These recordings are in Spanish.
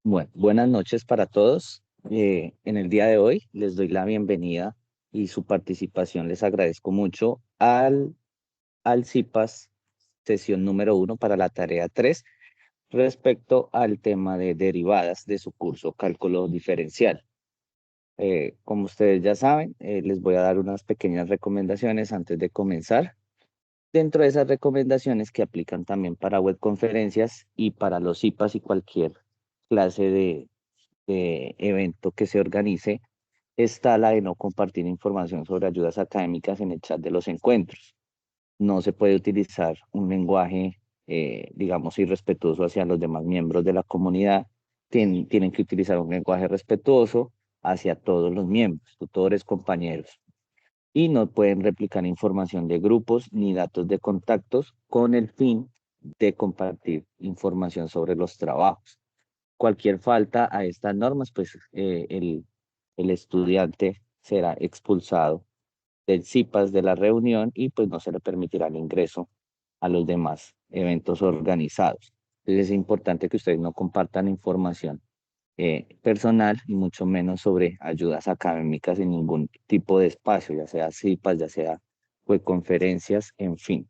Bueno, buenas noches para todos. En el día de hoy les doy la bienvenida y su participación les agradezco mucho al CIPAS sesión número 1 para la tarea 3 respecto al tema de derivadas de su curso Cálculo Diferencial. Como ustedes ya saben, les voy a dar unas pequeñas recomendaciones antes de comenzar. Dentro de esas recomendaciones que aplican también para webconferencias y para los CIPAS y cualquier clase de evento que se organice, está la de no compartir información sobre ayudas académicas en el chat de los encuentros. No se puede utilizar un lenguaje, digamos, irrespetuoso hacia los demás miembros de la comunidad. Tienen que utilizar un lenguaje respetuoso hacia todos los miembros, tutores, compañeros. Y no pueden replicar información de grupos ni datos de contactos con el fin de compartir información sobre los trabajos. Cualquier falta a estas normas, pues el estudiante será expulsado del CIPAS de la reunión y pues no se le permitirá el ingreso a los demás eventos organizados. Entonces es importante que ustedes no compartan información personal y mucho menos sobre ayudas académicas en ningún tipo de espacio, ya sea CIPAS, ya sea pues, conferencias, en fin.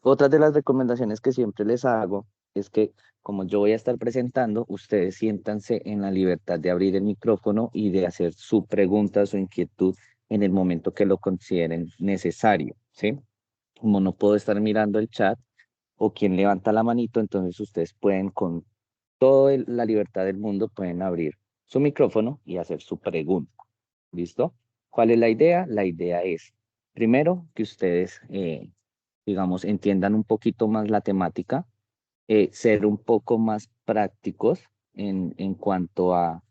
Otra de las recomendaciones que siempre les hago es que como yo voy a estar presentando, ustedes siéntanse en la libertad de abrir el micrófono y de hacer su pregunta, su inquietud en el momento que lo consideren necesario, ¿sí? Como no puedo estar mirando el chat o quien levanta la manito, entonces ustedes pueden con toda la libertad del mundo, pueden abrir su micrófono y hacer su pregunta. ¿Listo? ¿Cuál es la idea? La idea es, primero, que ustedes, digamos, entiendan un poquito más la temática, ser un poco más prácticos en cuanto a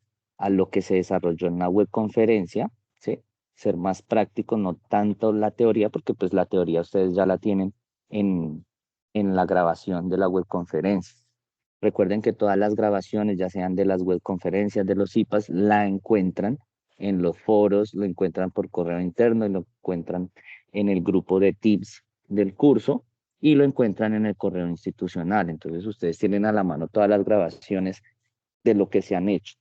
lo que se desarrolló en la webconferencia, ¿sí? Ser más prácticos, no tanto la teoría, porque pues la teoría ustedes ya la tienen en, en la grabación de la webconferencia. Recuerden que todas las grabaciones, ya sean de las webconferencias, de los IPAs, la encuentran en los foros, lo encuentran por correo interno y lo encuentran en el grupo de tips del curso y lo encuentran en el correo institucional. Entonces ustedes tienen a la mano todas las grabaciones de lo que se han hecho.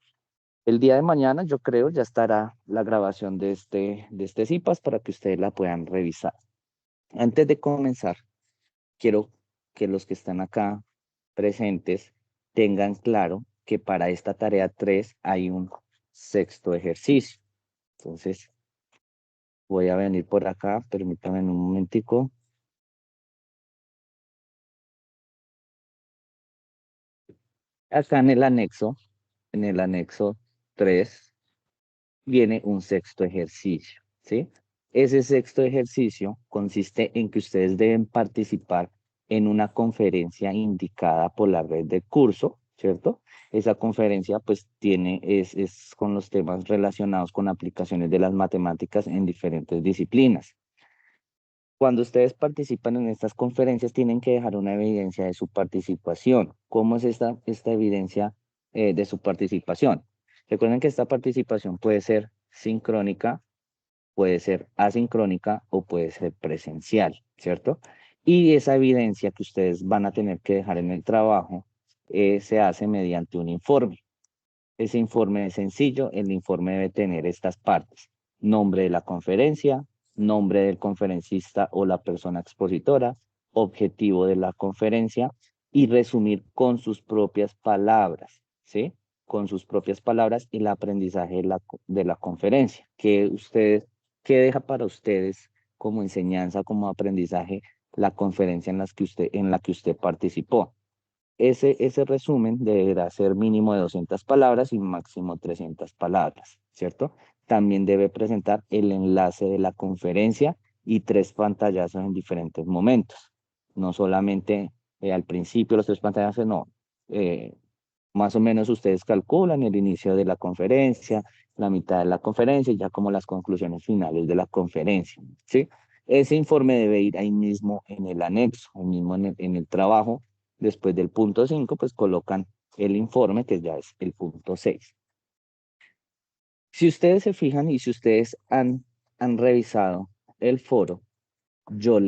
El día de mañana, yo creo, ya estará la grabación de este CIPAS para que ustedes la puedan revisar. Antes de comenzar, quiero que los que están acá presentes tengan claro que para esta tarea 3 hay un sexto ejercicio. Entonces, voy a venir por acá, permítanme un momentico. Acá en el anexo 3 viene un sexto ejercicio, ¿sí? Ese sexto ejercicio consiste en que ustedes deben participar en una conferencia indicada por la red de curso, ¿cierto? Esa conferencia pues es con los temas relacionados con aplicaciones de las matemáticas en diferentes disciplinas. Cuando ustedes participan en estas conferencias, tienen que dejar una evidencia de su participación. ¿Cómo es esta evidencia de su participación? Recuerden que esta participación puede ser sincrónica, puede ser asincrónica o puede ser presencial, ¿cierto? Y esa evidencia que ustedes van a tener que dejar en el trabajo se hace mediante un informe. Ese informe es sencillo, el informe debe tener estas partes: nombre de la conferencia, nombre del conferencista o la persona expositora, objetivo de la conferencia y resumir con sus propias palabras, ¿sí? Con sus propias palabras y el aprendizaje de la conferencia. ¿Qué deja para ustedes como enseñanza, como aprendizaje, la conferencia en la que usted participó? Ese resumen deberá ser mínimo de 200 palabras y máximo 300 palabras, ¿cierto? También debe presentar el enlace de la conferencia y tres pantallazos en diferentes momentos. No solamente al principio los tres pantallazos, no. Eh, Más o menos ustedes calculan el inicio de la conferencia, la mitad de la conferencia y ya como las conclusiones finales de la conferencia, ¿sí? Ese informe debe ir ahí mismo en el anexo, ahí mismo en el trabajo. Después del punto 5 pues colocan el informe, que ya es el punto 6. Si ustedes se fijan y si ustedes han revisado el foro, ya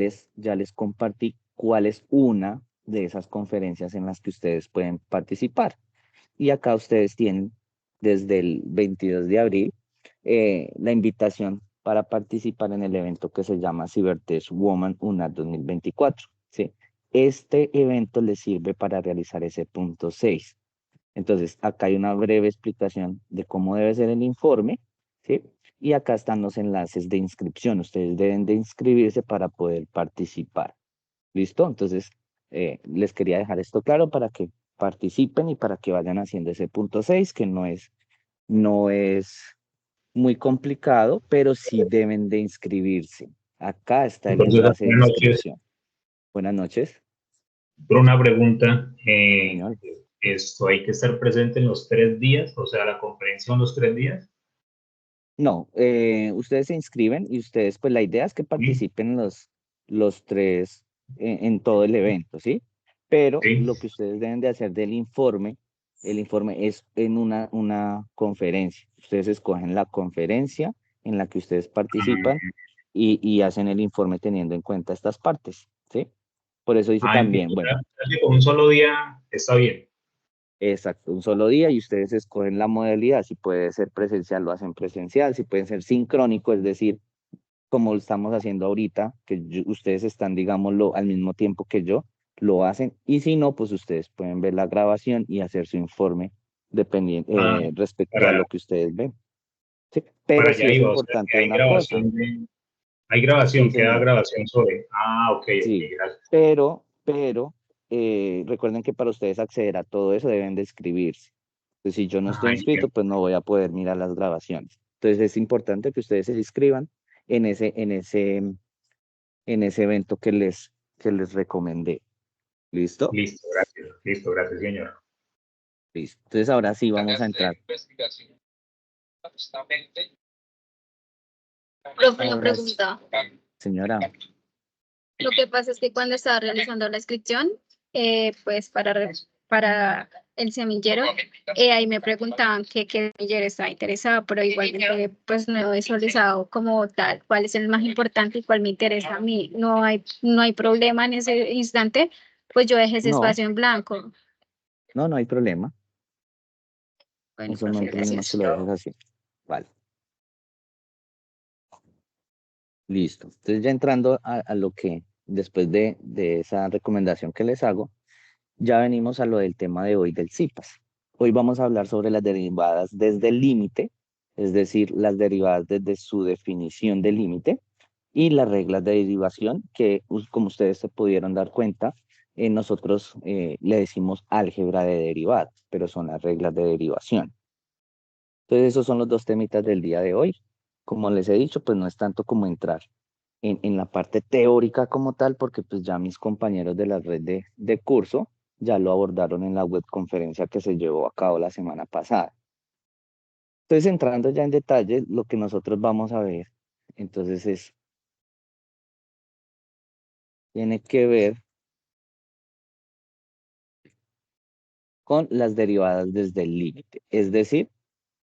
les compartí cuál es una de esas conferencias en las que ustedes pueden participar. Y acá ustedes tienen desde el 22 de abril la invitación para participar en el evento que se llama CyberTech Woman UNAD 2024, ¿sí? Este evento les sirve para realizar ese punto 6. Entonces, acá hay una breve explicación de cómo debe ser el informe, ¿sí? Y acá están los enlaces de inscripción. Ustedes deben de inscribirse para poder participar. ¿Listo? Entonces, les quería dejar esto claro para que participen y para que vayan haciendo ese punto 6 que no es muy complicado, pero sí deben de inscribirse. Acá está el Entonces, enlace de buenas noches. inscripción. Buenas noches, Por una pregunta, señor. ¿esto hay que estar presente en los 3 días? O sea, la conferencia son los 3 días. No, ustedes se inscriben y ustedes, pues la idea es que Sí, participen los tres en todo el evento, ¿sí? Pero sí. lo que ustedes deben de hacer del informe, el informe es en una conferencia. Ustedes escogen la conferencia en la que ustedes participan y hacen el informe teniendo en cuenta estas partes, ¿sí? Por eso dice también, Entiendo. bueno, Ya que con un solo día está bien. exacto, un solo día y ustedes escogen la modalidad. Si puede ser presencial, lo hacen presencial. Si puede ser sincrónico, es decir, como lo estamos haciendo ahorita, que ustedes están, digámoslo, al mismo tiempo que yo, lo hacen. Y si no, pues ustedes pueden ver la grabación y hacer su informe Ah, respecto a para, lo que ustedes ven. ¿Sí? Pero para sí allá es iba. O sea, que importante hay una cosa. grabación hay Sí, grabación, queda señor. grabación sobre. Ok, ok, Sí. gracias. Pero, recuerden que para ustedes acceder a todo eso deben de inscribirse. Entonces, si yo no estoy inscrito, Entiendo. pues no voy a poder mirar las grabaciones. Entonces, es importante que ustedes se inscriban en ese evento que les recomendé. ¿Listo? Listo, gracias. Listo, gracias, señor. Listo. Entonces, ahora sí vamos a entrar. Profe, una Ahora, sí, pregunta. señora, Lo que pasa es que cuando estaba realizando la inscripción, pues para el semillero, ahí me preguntaban que qué semillero estaba interesado, pero igualmente pues no he visualizado como tal cuál es el más importante y cuál me interesa a mí. No hay problema en ese instante, pues yo dejé ese no, espacio en blanco. no hay problema. Bueno, Eso no hay profe, problema que gracias. lo dejes así. Vale, listo. Entonces, ya entrando a lo que, después de esa recomendación que les hago, ya venimos a lo del tema de hoy del CIPAS. Hoy vamos a hablar sobre las derivadas desde el límite, es decir, las derivadas desde su definición de límite y las reglas de derivación que, como ustedes se pudieron dar cuenta, nosotros le decimos álgebra de derivadas, pero son las reglas de derivación. Entonces, esos son los dos temitas del día de hoy. Como les he dicho, pues no es tanto como entrar en la parte teórica como tal, porque pues ya mis compañeros de la red de curso ya lo abordaron en la webconferencia que se llevó a cabo la semana pasada. Entonces, entrando ya en detalle, lo que nosotros vamos a ver, entonces tiene que ver con las derivadas desde el límite, es decir,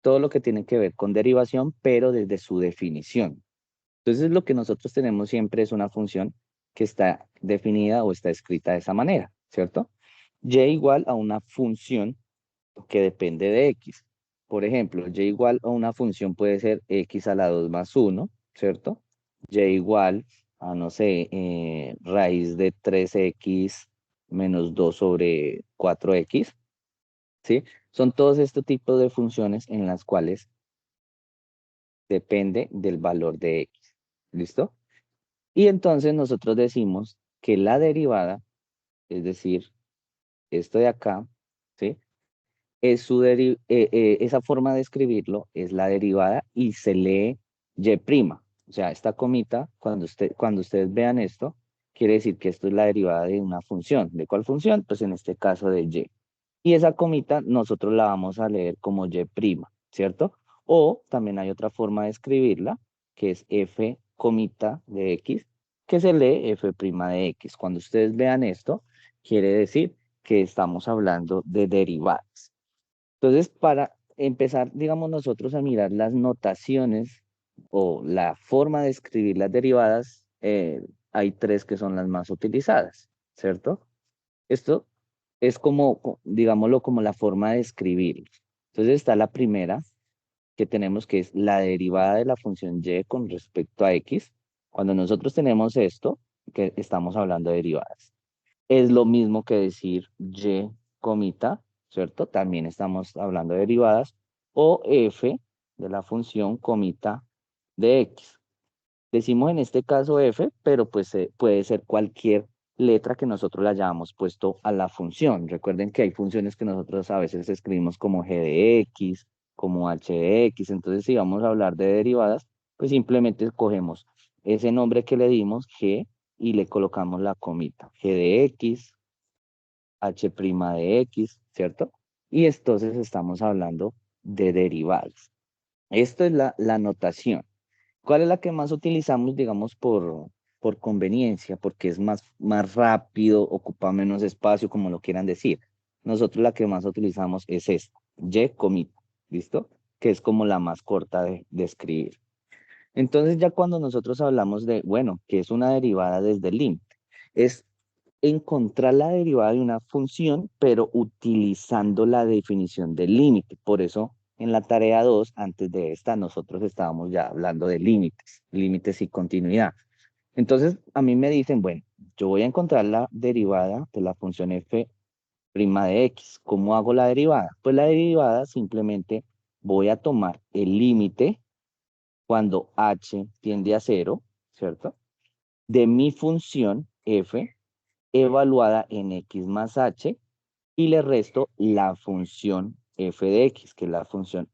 todo lo que tiene que ver con derivación, pero desde su definición. Entonces, lo que nosotros tenemos siempre es una función que está definida o está escrita de esa manera, ¿cierto? Y igual a una función que depende de x. Por ejemplo, y igual a una función puede ser x a la 2 más 1, ¿cierto? Y igual a, no sé, raíz de 3x menos 2 sobre 4x, ¿sí? Son todos estos tipos de funciones en las cuales depende del valor de x. ¿Listo? Y entonces nosotros decimos que la derivada, es decir, esto de acá, ¿sí? Esa forma de escribirlo es la derivada y se lee y'. O sea, esta comita, cuando ustedes vean esto, quiere decir que esto es la derivada de una función. ¿De cuál función? Pues en este caso de y. Y esa comita nosotros la vamos a leer como y', ¿cierto? O también hay otra forma de escribirla, que es f comita de x, que se lee f' de x. Cuando ustedes vean esto, quiere decir que estamos hablando de derivadas. Entonces, para empezar, digamos, nosotros a mirar las notaciones o la forma de escribir las derivadas, hay tres que son las más utilizadas, ¿cierto? Esto es como, digámoslo, como la forma de escribirlo. Entonces está la primera que tenemos, que es la derivada de la función y con respecto a x. Cuando nosotros tenemos esto, que estamos hablando de derivadas, es lo mismo que decir y comita, ¿cierto? También estamos hablando de derivadas, o f de la función comita de x. Decimos en este caso f, pero pues puede ser cualquier letra que nosotros le hayamos puesto a la función. Recuerden que hay funciones que nosotros a veces escribimos como g de x, como h de x. Entonces, si vamos a hablar de derivadas, pues simplemente escogemos ese nombre que le dimos, g, y le colocamos la comita, g de x, h' de x, ¿cierto? Y entonces estamos hablando de derivadas. Esto es la notación. ¿Cuál es la que más utilizamos, digamos, por conveniencia? Porque es más rápido, ocupa menos espacio, como lo quieran decir. Nosotros la que más utilizamos es esta, y comita, ¿listo? Que es como la más corta de escribir. Entonces ya cuando nosotros hablamos de, bueno, que es una derivada desde el límite, es encontrar la derivada de una función, pero utilizando la definición del límite. Por eso, en la tarea 2, antes de esta, nosotros estábamos ya hablando de límites, límites y continuidad. Entonces, a mí me dicen, bueno, yo voy a encontrar la derivada de la función f' de x. ¿Cómo hago la derivada? Pues la derivada simplemente voy a tomar el límite cuando h tiende a 0, ¿cierto? De mi función f evaluada en x más h y le resto la función f de x, que es la función,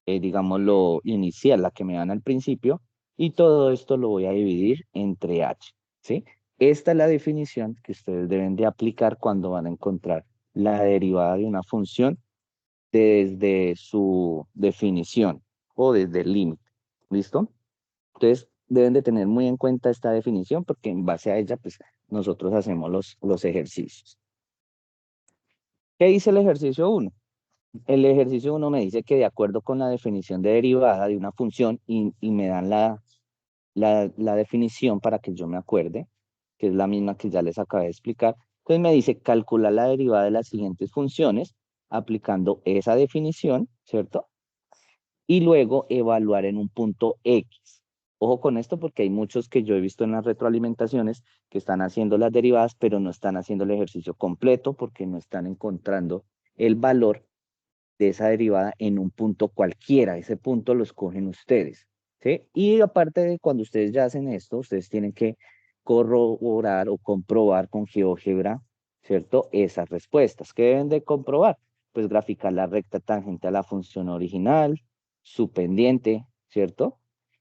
digámoslo, inicial, la que me dan al principio, y todo esto lo voy a dividir entre h, ¿sí? Esta es la definición que ustedes deben de aplicar cuando van a encontrar la derivada de una función desde su definición o desde el límite, ¿listo? Entonces, deben de tener muy en cuenta esta definición porque en base a ella, pues, nosotros hacemos los ejercicios. ¿Qué dice el ejercicio 1? El ejercicio 1 me dice que de acuerdo con la definición de derivada de una función y me dan la definición para que yo me acuerde, que es la misma que ya les acabé de explicar. Entonces me dice calcular la derivada de las siguientes funciones aplicando esa definición, ¿cierto? Y luego evaluar en un punto X. Ojo con esto porque hay muchos que yo he visto en las retroalimentaciones que están haciendo las derivadas, pero no están haciendo el ejercicio completo porque no están encontrando el valor de esa derivada en un punto cualquiera. Ese punto lo escogen ustedes, ¿sí? Y aparte de cuando ustedes ya hacen esto, ustedes tienen que corroborar o comprobar con GeoGebra, ¿cierto? Esas respuestas. ¿Qué deben de comprobar? Pues graficar la recta tangente a la función original, su pendiente, ¿cierto?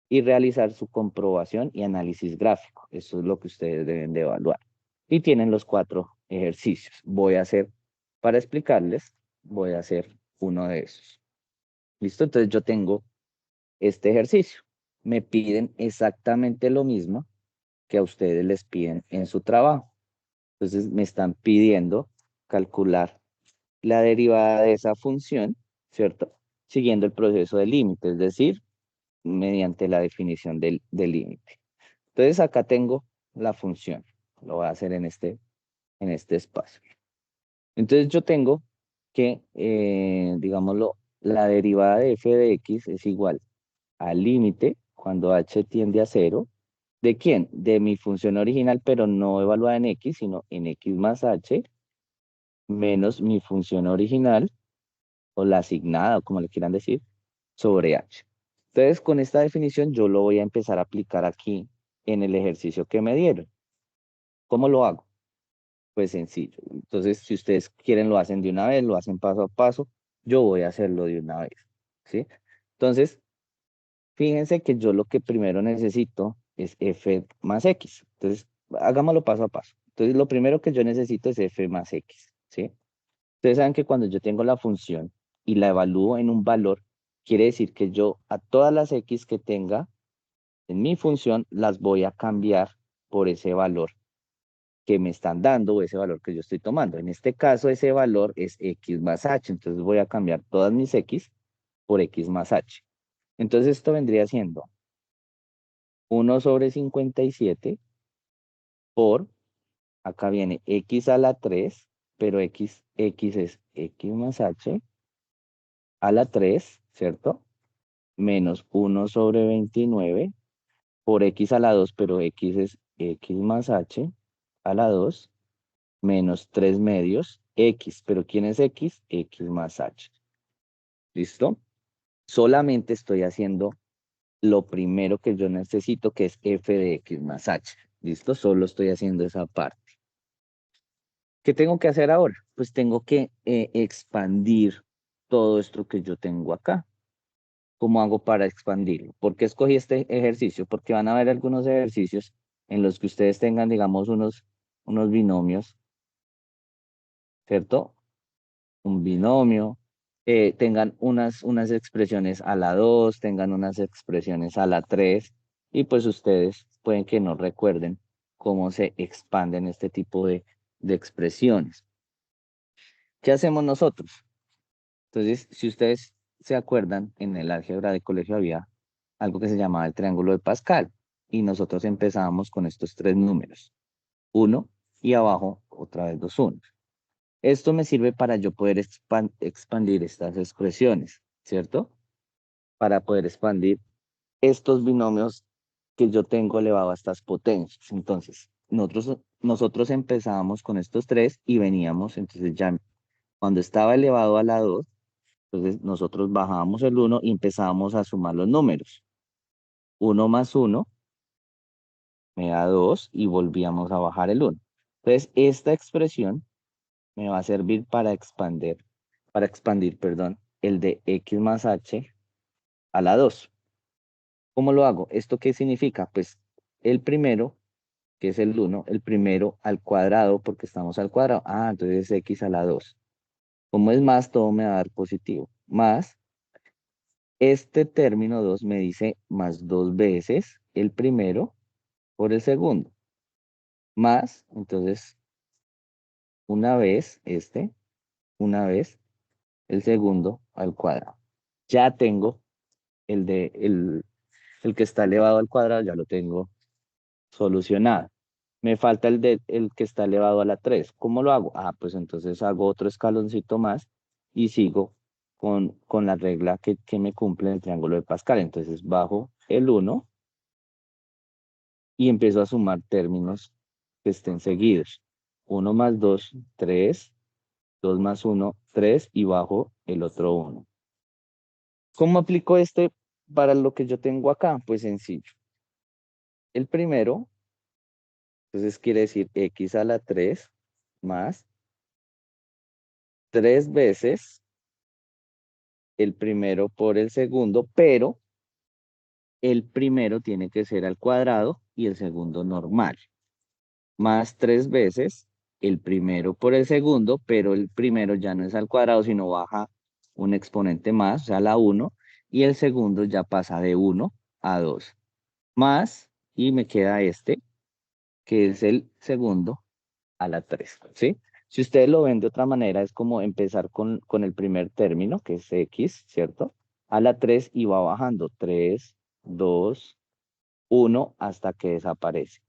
Y realizar su comprobación y análisis gráfico. Eso es lo que ustedes deben de evaluar. Y tienen los 4 ejercicios. Voy a hacer, para explicarles, voy a hacer uno de esos. ¿Listo? Entonces yo tengo este ejercicio. Me piden exactamente lo mismo que a ustedes les piden en su trabajo. Entonces me están pidiendo calcular la derivada de esa función, ¿cierto? Siguiendo el proceso de límite, es decir, mediante la definición del límite. Entonces acá tengo la función. Lo voy a hacer en este espacio. Entonces yo tengo que, digámoslo, la derivada de f de x es igual al límite cuando h tiende a 0. ¿De quién? De mi función original, pero no evaluada en x, sino en x más h, menos mi función original, o la asignada, o como le quieran decir, sobre h. Entonces, con esta definición yo lo voy a empezar a aplicar aquí en el ejercicio que me dieron. ¿Cómo lo hago? Pues sencillo. Entonces, si ustedes quieren, lo hacen de una vez, lo hacen paso a paso. Yo voy a hacerlo de una vez, ¿sí? Entonces, fíjense que yo lo que primero necesito es f más x. Entonces, hagámoslo paso a paso. Entonces, lo primero que yo necesito es f más x, ¿sí? Ustedes saben que cuando yo tengo la función y la evalúo en un valor, quiere decir que yo a todas las x que tenga en mi función las voy a cambiar por ese valor que me están dando o ese valor que yo estoy tomando. En este caso, ese valor es x más h. Entonces voy a cambiar todas mis x por x más h. Entonces esto vendría siendo 1 sobre 57 por, acá viene x a la 3, pero x es x más h a la 3, ¿cierto? Menos 1 sobre 29 por x a la 2, pero x es x más h a la 2, menos 3 medios, x, pero ¿quién es x? X más h. ¿Listo? Solamente estoy haciendo lo primero que yo necesito, que es f de x más h. ¿Listo? Solo estoy haciendo esa parte. ¿Qué tengo que hacer ahora? Pues tengo que expandir todo esto que yo tengo acá. ¿Cómo hago para expandirlo? ¿Por qué escogí este ejercicio? Porque van a haber algunos ejercicios en los que ustedes tengan, digamos, unos binomios, ¿cierto? Un binomio, tengan unas expresiones a la 2, tengan unas expresiones a la 3, y pues ustedes pueden que no recuerden cómo se expanden este tipo de expresiones. ¿Qué hacemos nosotros? Entonces, si ustedes se acuerdan, en el álgebra de colegio había algo que se llamaba el triángulo de Pascal, y nosotros empezábamos con estos tres números, 1 y abajo otra vez 2 unos. Esto me sirve para yo poder expandir estas expresiones, ¿cierto? Para poder expandir estos binomios que yo tengo elevado a estas potencias. Entonces, nosotros empezábamos con estos tres y veníamos, entonces ya cuando estaba elevado a la 2, entonces nosotros bajábamos el 1 y empezábamos a sumar los números. 1 más 1 me da 2 y volvíamos a bajar el 1. Entonces, esta expresión me va a servir para expandir, perdón, el de x más h a la 2. ¿Cómo lo hago? ¿Esto qué significa? Pues el primero, que es el 1, el primero al cuadrado, porque estamos al cuadrado. Ah, entonces es x a la 2. Como es más, todo me va a dar positivo. Más, este término 2 me dice más 2 veces el primero por el segundo. Más, entonces, una vez una vez el segundo al cuadrado. Ya tengo el que está elevado al cuadrado, ya lo tengo solucionado. Me falta el que está elevado a la 3. ¿Cómo lo hago? Ah, pues entonces hago otro escaloncito más y sigo con la regla que me cumple el triángulo de Pascal. Entonces bajo el 1 y empiezo a sumar términos que estén seguidos. 1 más 2, 3. 2 más 1, 3 y bajo el otro 1. ¿Cómo aplico este para lo que yo tengo acá? Pues sencillo. El primero, entonces quiere decir x a la 3 más 3 veces el primero por el segundo, pero el primero tiene que ser al cuadrado y el segundo normal. Más 3 veces el primero por el segundo, pero el primero ya no es al cuadrado, sino baja un exponente más, o sea, la 1, y el segundo ya pasa de 1 a 2. Más, y me queda este, que es el segundo a la 3, ¿sí? Si ustedes lo ven de otra manera, es como empezar con el primer término, que es x, ¿cierto? A la 3 y va bajando 3, 2, 1 hasta que desaparece.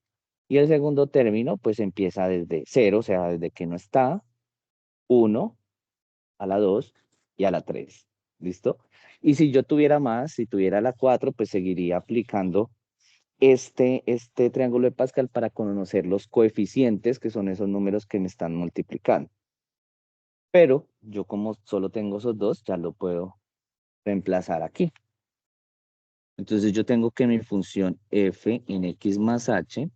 Y el segundo término, pues empieza desde 0, o sea, desde que no está, 1 a la 2 y a la 3. ¿Listo? Y si yo tuviera más, si tuviera la 4, pues seguiría aplicando este triángulo de Pascal para conocer los coeficientes, que son esos números que me están multiplicando. Pero yo como solo tengo esos dos, ya lo puedo reemplazar aquí. Entonces yo tengo que mi función f en x más h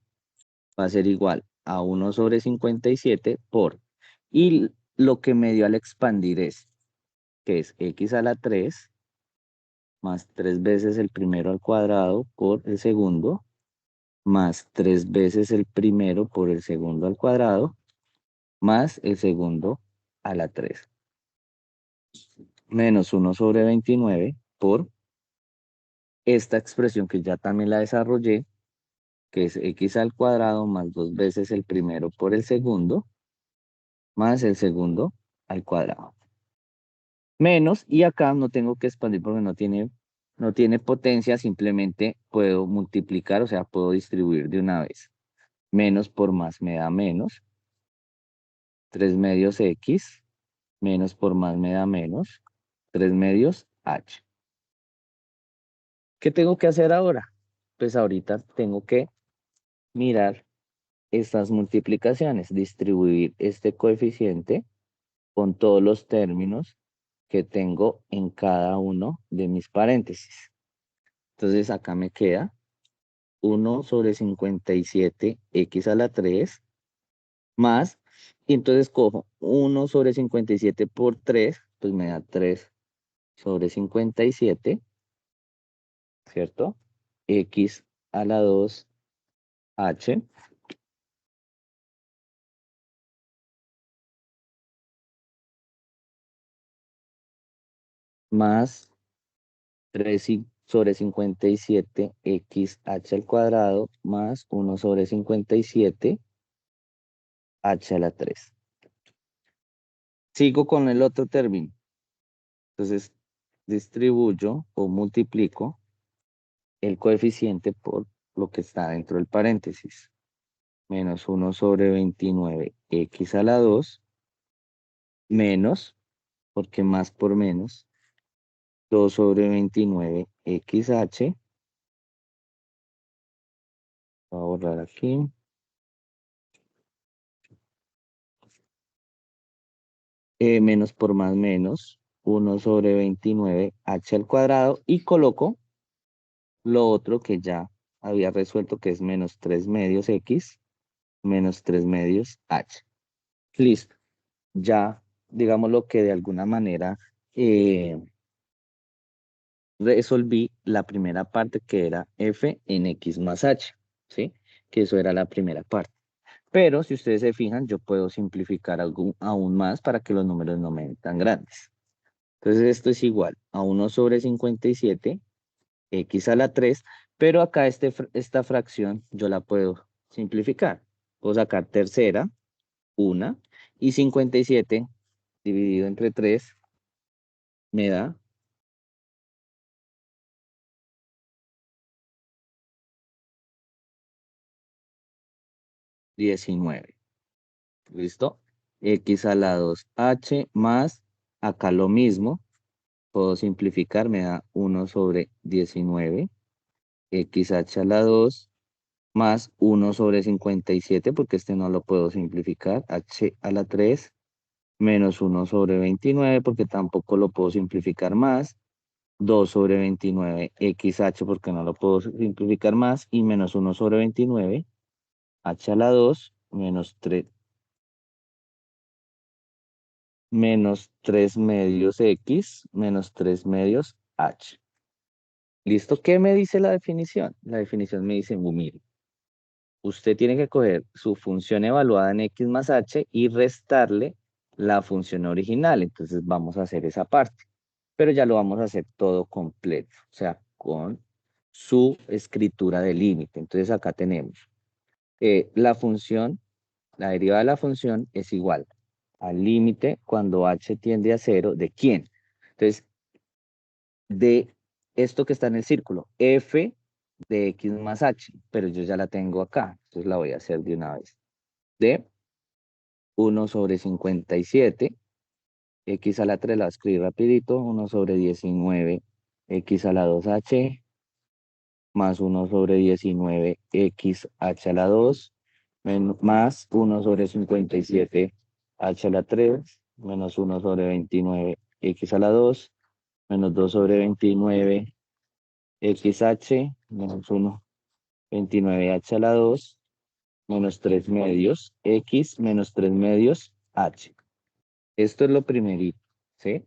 va a ser igual a 1 sobre 57 por, y lo que me dio al expandir es, que es x a la 3 más 3 veces el primero al cuadrado por el segundo, más 3 veces el primero por el segundo al cuadrado, más el segundo a la 3. Menos 1 sobre 29 por esta expresión que ya también la desarrollé, que es x al cuadrado más 2 veces el primero por el segundo, más el segundo al cuadrado. Menos, y acá no tengo que expandir porque no tiene potencia, simplemente puedo multiplicar, o sea, puedo distribuir de una vez. Menos por más me da menos. 3 medios X, menos por más me da menos, 3 medios H. ¿Qué tengo que hacer ahora? Pues ahorita tengo que mirar estas multiplicaciones, distribuir este coeficiente con todos los términos que tengo en cada uno de mis paréntesis. Entonces acá me queda 1 sobre 57 x a la 3 más, y entonces cojo 1 sobre 57 por 3, pues me da 3 sobre 57, ¿cierto? X a la 2 h más 3 sobre 57 x h al cuadrado más 1 sobre 57 h a la 3. Sigo con el otro término. Entonces, distribuyo o multiplico el coeficiente por lo que está dentro del paréntesis. Menos 1 sobre 29 x a la 2 menos, porque más por menos, 2 sobre 29 xh. Voy a borrar aquí. Menos por más menos, 1 sobre 29 h al cuadrado, y coloco lo otro que ya había resuelto, que es menos 3 medios x menos 3 medios h. Listo. Ya, digamos lo que de alguna manera resolví la primera parte, que era f en x más h, ¿sí? Que eso era la primera parte. Pero si ustedes se fijan, yo puedo simplificar aún más para que los números no me den tan grandes. Entonces esto es igual a 1 sobre 57 x a la 3, pero acá esta fracción yo la puedo simplificar. Puedo sacar tercera, 1, y 57 dividido entre 3 me da 19. ¿Listo? X a la 2h más, acá lo mismo, puedo simplificar, me da 1 sobre 19, xh a la 2 más 1 sobre 57, porque este no lo puedo simplificar, h a la 3 menos 1 sobre 29, porque tampoco lo puedo simplificar más, 2 sobre 29 xh, porque no lo puedo simplificar más, y menos 1 sobre 29, h a la 2 menos 3 medios x menos 3 medios h. ¿Listo? ¿Qué me dice la definición? La definición me dice, mire, usted tiene que coger su función evaluada en x más h y restarle la función original. Entonces vamos a hacer esa parte, pero ya lo vamos a hacer todo completo, o sea, con su escritura de límite. Entonces acá tenemos la función, la derivada de la función es igual al límite cuando h tiende a 0, ¿de quién? Entonces, de esto que está en el círculo, f de x más h, pero yo ya la tengo acá, entonces la voy a hacer de una vez. De 1 sobre 57, x a la 3 la voy a escribir rapidito, 1 sobre 19, x a la 2h, más 1 sobre 19, x h a la 2, más 1 sobre 57, h a la 3, menos 1 sobre 29, x a la 2, menos 2 sobre 29, xh, menos 1, 29h a la 2, menos 3 medios, x menos 3 medios, h. Esto es lo primerito, ¿sí?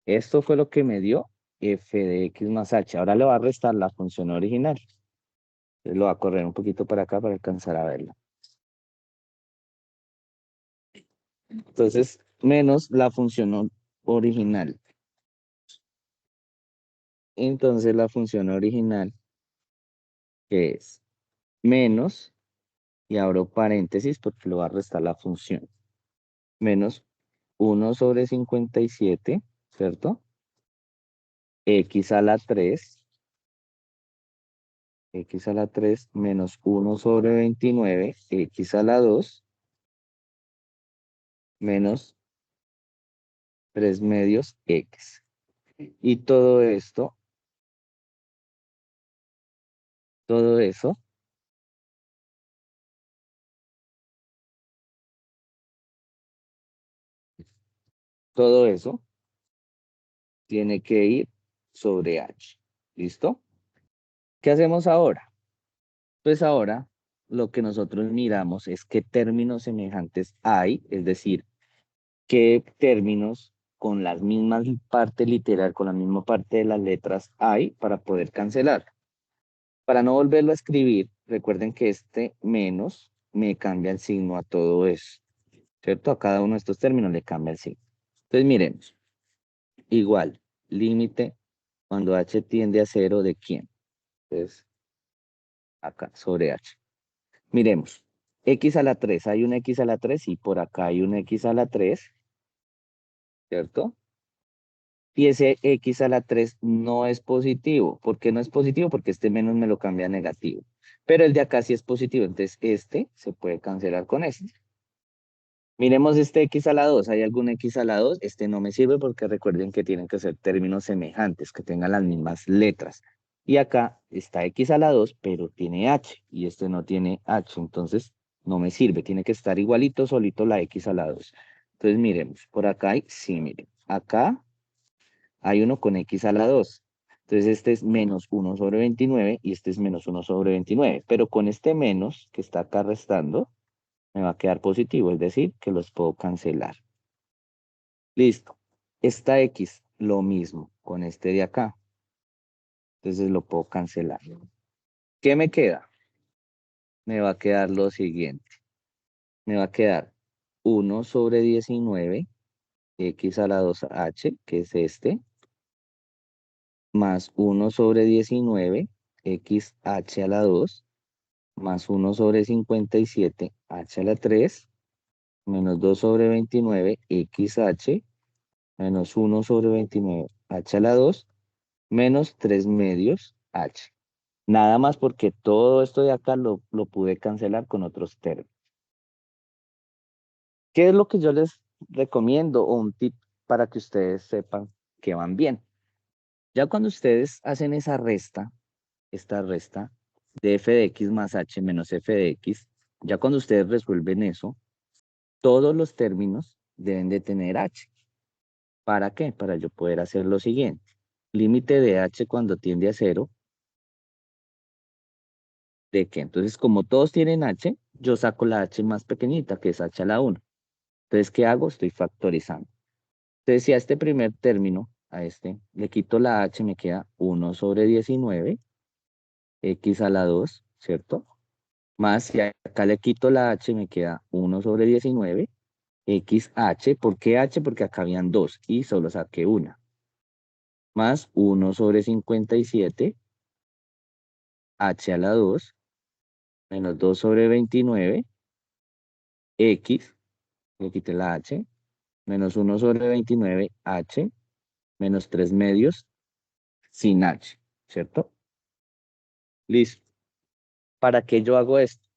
Esto fue lo que me dio f de x más h. Ahora le va a restar la función original. Entonces lo va a correr un poquito para acá para alcanzar a verla. Entonces, menos la función original. Entonces la función original, que es menos, y abro paréntesis porque lo va a restar la función, menos 1 sobre 57, ¿cierto? X a la 3, x a la 3 menos 1 sobre 29, x a la 2, menos 3 medios x. Y todo esto, todo eso, todo eso tiene que ir sobre h. ¿Listo? ¿Qué hacemos ahora? Pues ahora lo que nosotros miramos es qué términos semejantes hay, es decir, qué términos con las mismas partes literal, con la misma parte de las letras hay para poder cancelar. Para no volverlo a escribir, recuerden que este menos me cambia el signo a todo eso, ¿cierto? A cada uno de estos términos le cambia el signo. Entonces miremos, igual, límite cuando h tiende a 0 de quién. Entonces, acá, sobre h. Miremos, x a la 3, hay un x a la 3 y por acá hay un x a la 3, ¿cierto? Y ese x a la 3 no es positivo. ¿Por qué no es positivo? Porque este menos me lo cambia a negativo. Pero el de acá sí es positivo, entonces este se puede cancelar con este. Miremos este x a la 2, ¿hay algún x a la 2? Este no me sirve porque recuerden que tienen que ser términos semejantes, que tengan las mismas letras. Y acá está x a la 2, pero tiene h, y este no tiene h, entonces no me sirve, tiene que estar igualito, solito la x a la 2. Entonces miremos, por acá hay, sí, miren, acá hay uno con x a la 2. Entonces este es menos 1 sobre 29 y este es menos 1 sobre 29. Pero con este menos que está acá restando, me va a quedar positivo, es decir, que los puedo cancelar. Listo. Esta x, lo mismo con este de acá. Entonces lo puedo cancelar. ¿Qué me queda? Me va a quedar lo siguiente. Me va a quedar 1 sobre 19, x a la 2h, que es este, más 1 sobre 19, xh a la 2, más 1 sobre 57, h a la 3, menos 2 sobre 29, xh, menos 1 sobre 29, h a la 2, menos 3 medios, h. Nada más porque todo esto de acá lo pude cancelar con otros términos. ¿Qué es lo que yo les recomiendo o un tip para que ustedes sepan que van bien? Ya cuando ustedes hacen esa resta, esta resta de f de x más h menos f de x, ya cuando ustedes resuelven eso, todos los términos deben de tener h. ¿Para qué? Para yo poder hacer lo siguiente. Límite de h cuando tiende a 0. ¿De qué? Entonces, como todos tienen h, yo saco la h más pequeñita, que es h a la 1. Entonces, ¿qué hago? Estoy factorizando. Entonces, si a este primer término, a este, le quito la h, me queda 1 sobre 19, x a la 2, ¿cierto? Más si acá le quito la h, me queda 1 sobre 19, xh. ¿Por qué h? Porque acá habían 2 y solo saqué una. Más 1 sobre 57, h a la 2, menos 2 sobre 29, x, le quité la h, menos 1 sobre 29, h, menos 3 medios, sin h, ¿cierto? Listo. ¿Para qué yo hago esto?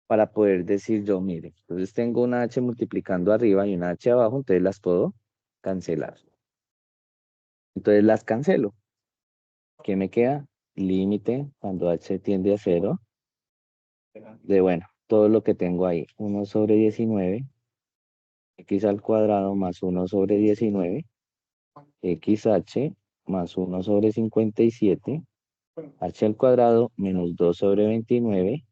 Para poder decir yo, mire, entonces tengo una h multiplicando arriba y una h abajo, entonces las puedo cancelar. Entonces las cancelo. ¿Qué me queda? Límite cuando h tiende a 0 de, bueno, todo lo que tengo ahí. 1 sobre 19, x al cuadrado más 1 sobre 19, xh más 1 sobre 57, h al cuadrado menos 2 sobre 29,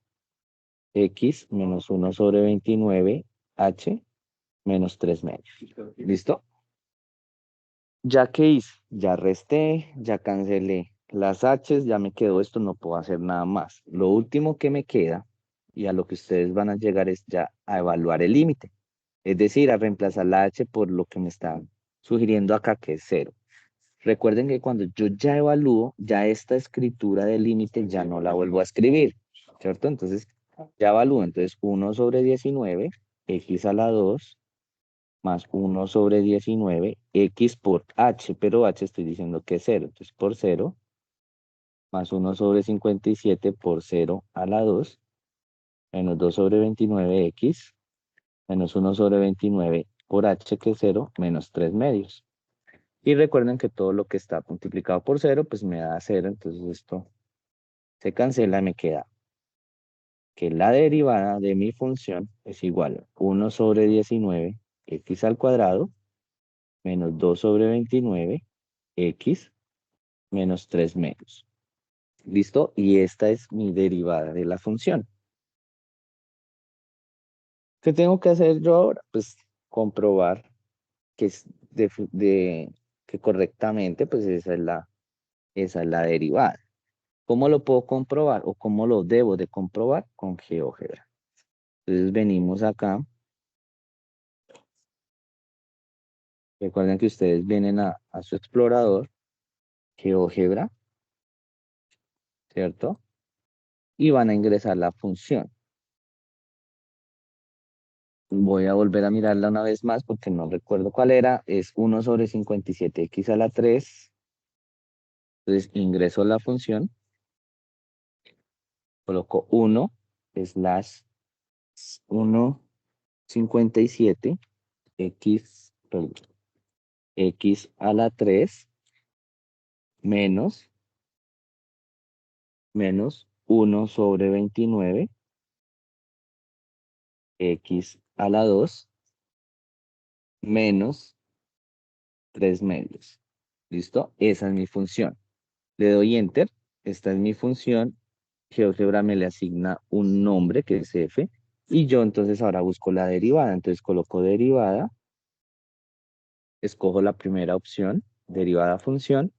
x menos 1 sobre 29, h menos 3 medios. ¿Listo? Ya que hice, ya resté, ya cancelé las h's, ya me quedó esto, no puedo hacer nada más. Lo último que me queda y a lo que ustedes van a llegar es ya a evaluar el límite. Es decir, a reemplazar la h por lo que me están sugiriendo acá, que es 0. Recuerden que cuando yo ya evalúo, ya esta escritura del límite ya no la vuelvo a escribir, ¿cierto? Entonces, ya evalúo. Entonces, 1 sobre 19, x a la 2, más 1 sobre 19, x por h, pero h estoy diciendo que es 0. Entonces, por 0, más 1 sobre 57 por 0 a la 2, menos 2 sobre 29, x, menos 1 sobre 29, por h, que es 0, menos 3 medios. Y recuerden que todo lo que está multiplicado por 0, pues me da 0. Entonces esto se cancela y me queda que la derivada de mi función es igual a 1 sobre 19 x al cuadrado menos 2 sobre 29 x menos 3 medios. ¿Listo? Y esta es mi derivada de la función. ¿Qué tengo que hacer yo ahora? Pues comprobar que es que correctamente, pues esa es la derivada. ¿Cómo lo puedo comprobar o cómo lo debo de comprobar? Con GeoGebra. Entonces venimos acá. Recuerden que ustedes vienen a su explorador, GeoGebra, ¿cierto? Y van a ingresar la función. Voy a volver a mirarla una vez más porque no recuerdo cuál era. Es 1 sobre 57x a la 3. Entonces ingreso la función. Coloco 1 slash 1,57 perdón, x a la 3 menos 1 sobre 29 x a la 2 menos 3 medios. ¿Listo? Esa es mi función. Le doy enter. Esta es mi función. GeoGebra me le asigna un nombre que es f. Y yo entonces ahora busco la derivada. Entonces coloco derivada. Escojo la primera opción, derivada función.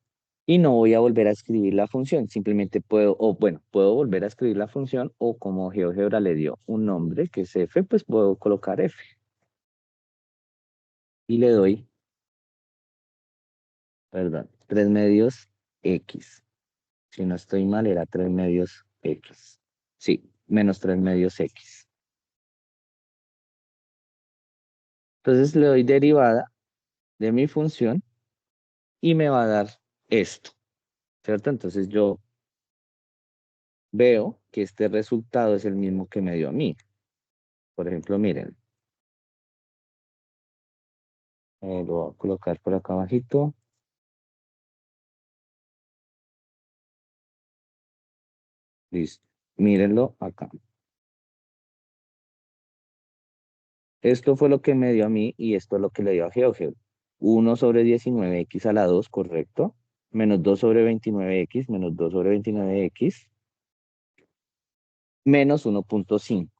Y no voy a volver a escribir la función. Simplemente puedo, o bueno, puedo volver a escribir la función. O como GeoGebra le dio un nombre que es f, pues puedo colocar f. Y le doy, perdón, 3 medios x. Si no estoy mal, era 3 medios x. Sí, menos 3 medios x. Entonces le doy derivada de mi función y me va a dar esto, ¿cierto? Entonces yo veo que este resultado es el mismo que me dio a mí. Por ejemplo, miren, lo voy a colocar por acá abajito. Listo. Mírenlo acá. Esto fue lo que me dio a mí y esto es lo que le dio a GeoGebra. 1 sobre 19x a la 2, correcto. Menos 2 sobre 29x, menos 2 sobre 29x, menos 1,5.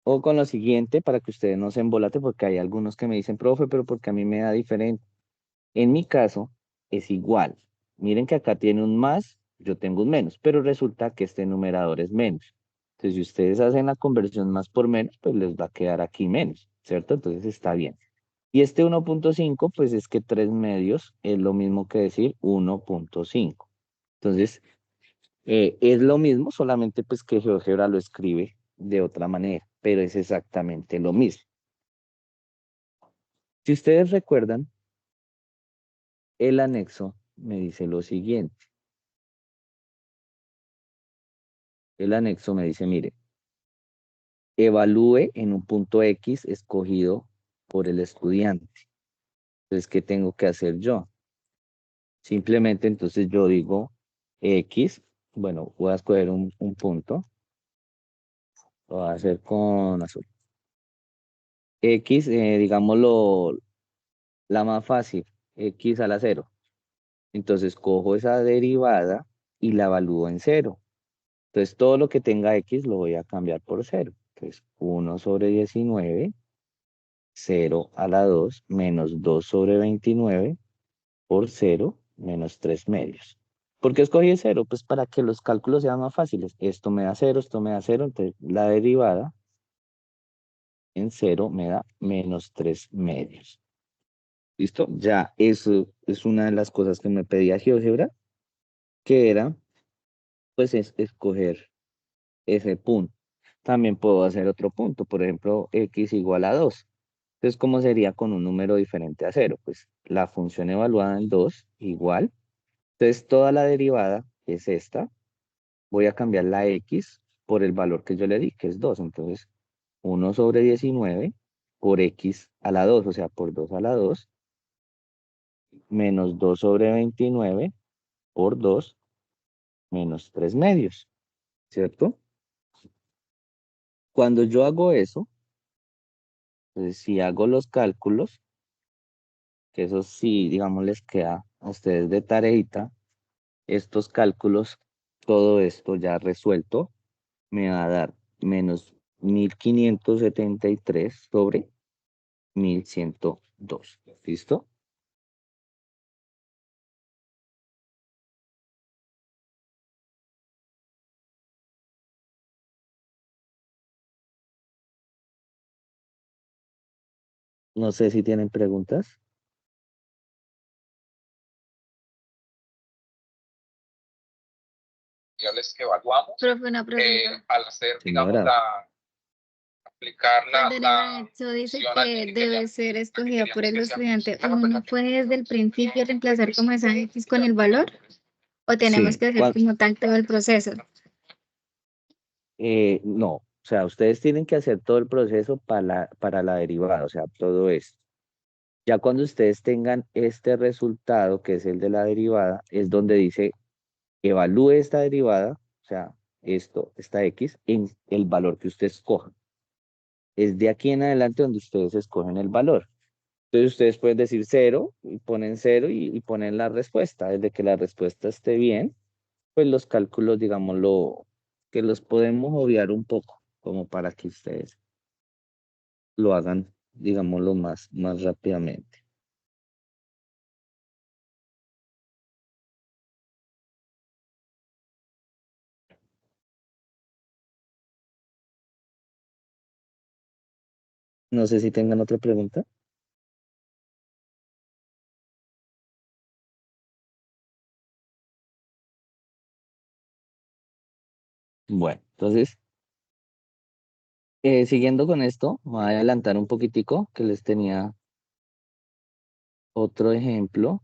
O con lo siguiente, para que ustedes no se embolaten, porque hay algunos que me dicen, profe, pero porque a mí me da diferente. En mi caso, es igual. Miren que acá tiene un más, yo tengo un menos, pero resulta que este numerador es menos. Entonces, si ustedes hacen la conversión más por menos, pues les va a quedar aquí menos, ¿cierto? Entonces está bien. Y este 1,5, pues es que 3 medios es lo mismo que decir 1,5. Entonces, es lo mismo, solamente pues que GeoGebra lo escribe de otra manera, pero es exactamente lo mismo. Si ustedes recuerdan, el anexo me dice lo siguiente. El anexo me dice, mire, evalúe en un punto X escogido por el estudiante. Entonces, ¿qué tengo que hacer yo? Simplemente entonces yo digo X, bueno, voy a escoger un punto, lo voy a hacer con azul. X, digámoslo, la más fácil, X a la 0. Entonces cojo esa derivada y la evalúo en 0. Entonces todo lo que tenga X lo voy a cambiar por 0. Entonces 1 sobre 19, 0 a la 2, menos 2 sobre 29 por 0, menos 3 medios. ¿Por qué escogí el 0? Pues para que los cálculos sean más fáciles. Esto me da 0, esto me da 0, entonces la derivada en 0 me da menos 3 medios. ¿Listo? Ya eso es una de las cosas que me pedía GeoGebra, que era, pues, escoger ese punto. También puedo hacer otro punto, por ejemplo, x igual a 2. Entonces, ¿cómo sería con un número diferente a 0? Pues la función evaluada en 2 igual. Entonces, toda la derivada es esta. Voy a cambiar la x por el valor que yo le di, que es 2. Entonces, 1 sobre 19 por x a la 2, o sea, por 2 a la 2, menos 2 sobre 29 por 2 menos 3 medios, ¿cierto? Cuando yo hago eso, pues si hago los cálculos, que eso sí, digamos, les queda a ustedes de tareita, estos cálculos, todo esto ya resuelto, me va a dar menos 1573 sobre 1102. ¿Listo? No sé si tienen preguntas. Que evaluamos Profe, una pregunta. al hacer, digamos, Señora, aplicar Cuando el la anexo dice función que aquí debe queríamos- ser escogida aquí por el queríamos que sea estudiante, física, ¿uno puede desde el principio reemplazar como esa X con el valor? ¿O tenemos sí, que hacer como tal todo el proceso? no, o sea, ustedes tienen que hacer todo el proceso para la derivada, o sea, todo esto. Ya cuando ustedes tengan este resultado, que es el de la derivada, es donde dice, evalúe esta derivada, o sea, esta X, en el valor que usted escoja. Es de aquí en adelante donde ustedes escogen el valor. Entonces ustedes pueden decir 0 y ponen 0 y ponen la respuesta. Desde que la respuesta esté bien, pues los cálculos, digámoslo, que los podemos obviar un poco, como para que ustedes lo hagan, digámoslo, más rápidamente. No sé si tengan otra pregunta. Bueno, entonces, siguiendo con esto, voy a adelantar un poquitico que les tenía otro ejemplo,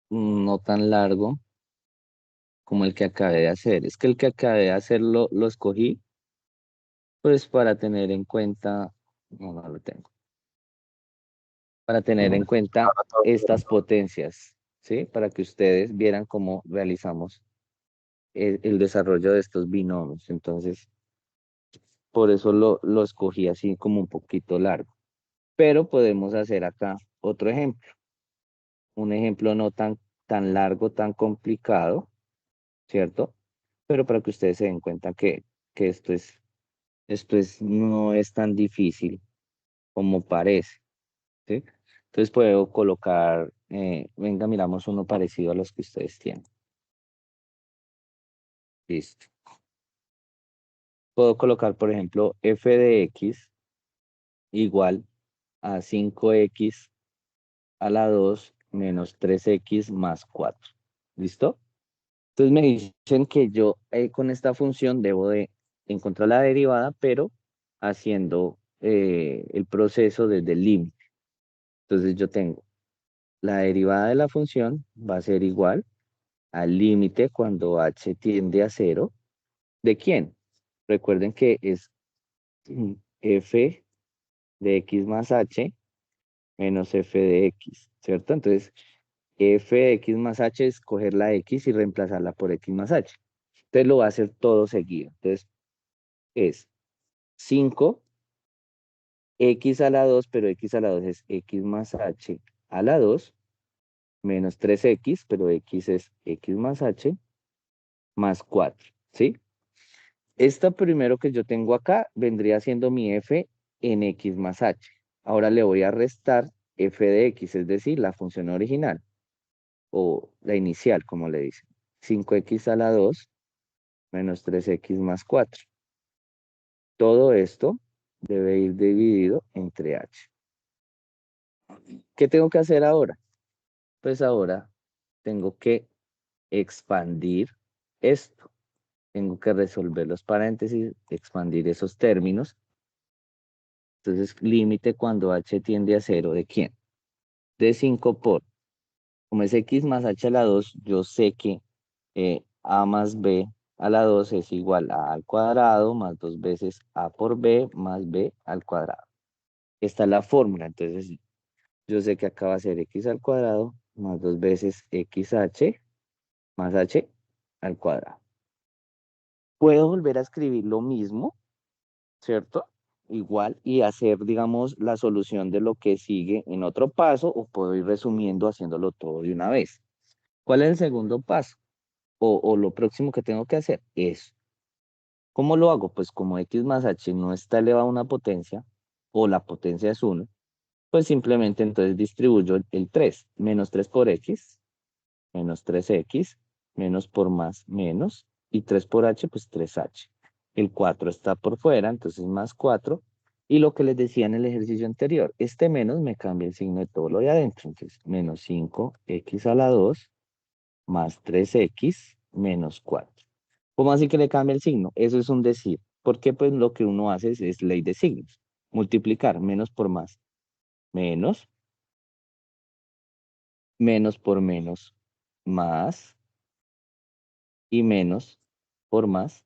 no tan largo como el que acabé de hacer. Es que el que acabé de hacer lo escogí, pues para tener en cuenta, no lo tengo, para tener en cuenta estas potencias, ¿sí? Para que ustedes vieran cómo realizamos el desarrollo de estos binomios. Entonces, por eso lo escogí así como un poquito largo. Pero podemos hacer acá otro ejemplo. Un ejemplo no tan largo, tan complicado, ¿cierto? Pero para que ustedes se den cuenta que no es tan difícil como parece, ¿sí? Entonces puedo colocar, venga, miramos uno parecido a los que ustedes tienen. Listo. Puedo colocar, por ejemplo, f de x igual a 5x a la 2 menos 3x más 4. ¿Listo? Entonces me dicen que yo con esta función debo de encontrar la derivada, pero haciendo el proceso desde el límite. Entonces yo tengo la derivada de la función va a ser igual al límite cuando h tiende a 0. ¿De quién? Recuerden que es f de x más h menos f de x, ¿cierto? Entonces, f de x más h es coger la x y reemplazarla por x más h. Entonces lo va a hacer todo seguido. Entonces es 5 x a la 2, pero x a la 2 es x más h a la 2, menos 3x, pero x es x más h, más 4, ¿sí? Esta primero que yo tengo acá vendría siendo mi f en x más h. Ahora le voy a restar f de x, es decir, la función original, o la inicial, como le dicen. 5x a la 2 menos 3x más 4. Todo esto debe ir dividido entre h. ¿Qué tengo que hacer ahora? Pues ahora tengo que expandir esto. Tengo que resolver los paréntesis, expandir esos términos. Entonces, límite cuando h tiende a 0, ¿de quién? De 5 por, como es x más h a la 2, yo sé que a más b a la 2 es igual a al cuadrado más 2 veces a por b más b al cuadrado. Esta es la fórmula, entonces yo sé que acá va a ser x al cuadrado más 2 veces xh más h al cuadrado. Puedo volver a escribir lo mismo, ¿cierto? Igual y hacer, digamos, la solución de lo que sigue en otro paso o puedo ir resumiendo haciéndolo todo de una vez. ¿Cuál es el segundo paso? O lo próximo que tengo que hacer es, ¿cómo lo hago? Pues como x más h no está elevado a una potencia o la potencia es 1, pues simplemente entonces distribuyo el 3, menos 3 por x, menos 3x, menos por más, menos, y 3 por h, pues 3h. El 4 está por fuera, entonces más 4. Y lo que les decía en el ejercicio anterior, este menos me cambia el signo de todo lo de adentro. Entonces, menos 5x a la 2 más 3x menos 4. ¿Cómo así que le cambia el signo? Eso es un decir. Porque pues lo que uno hace es ley de signos. Multiplicar menos por más. Menos, menos por menos, más, y menos por más,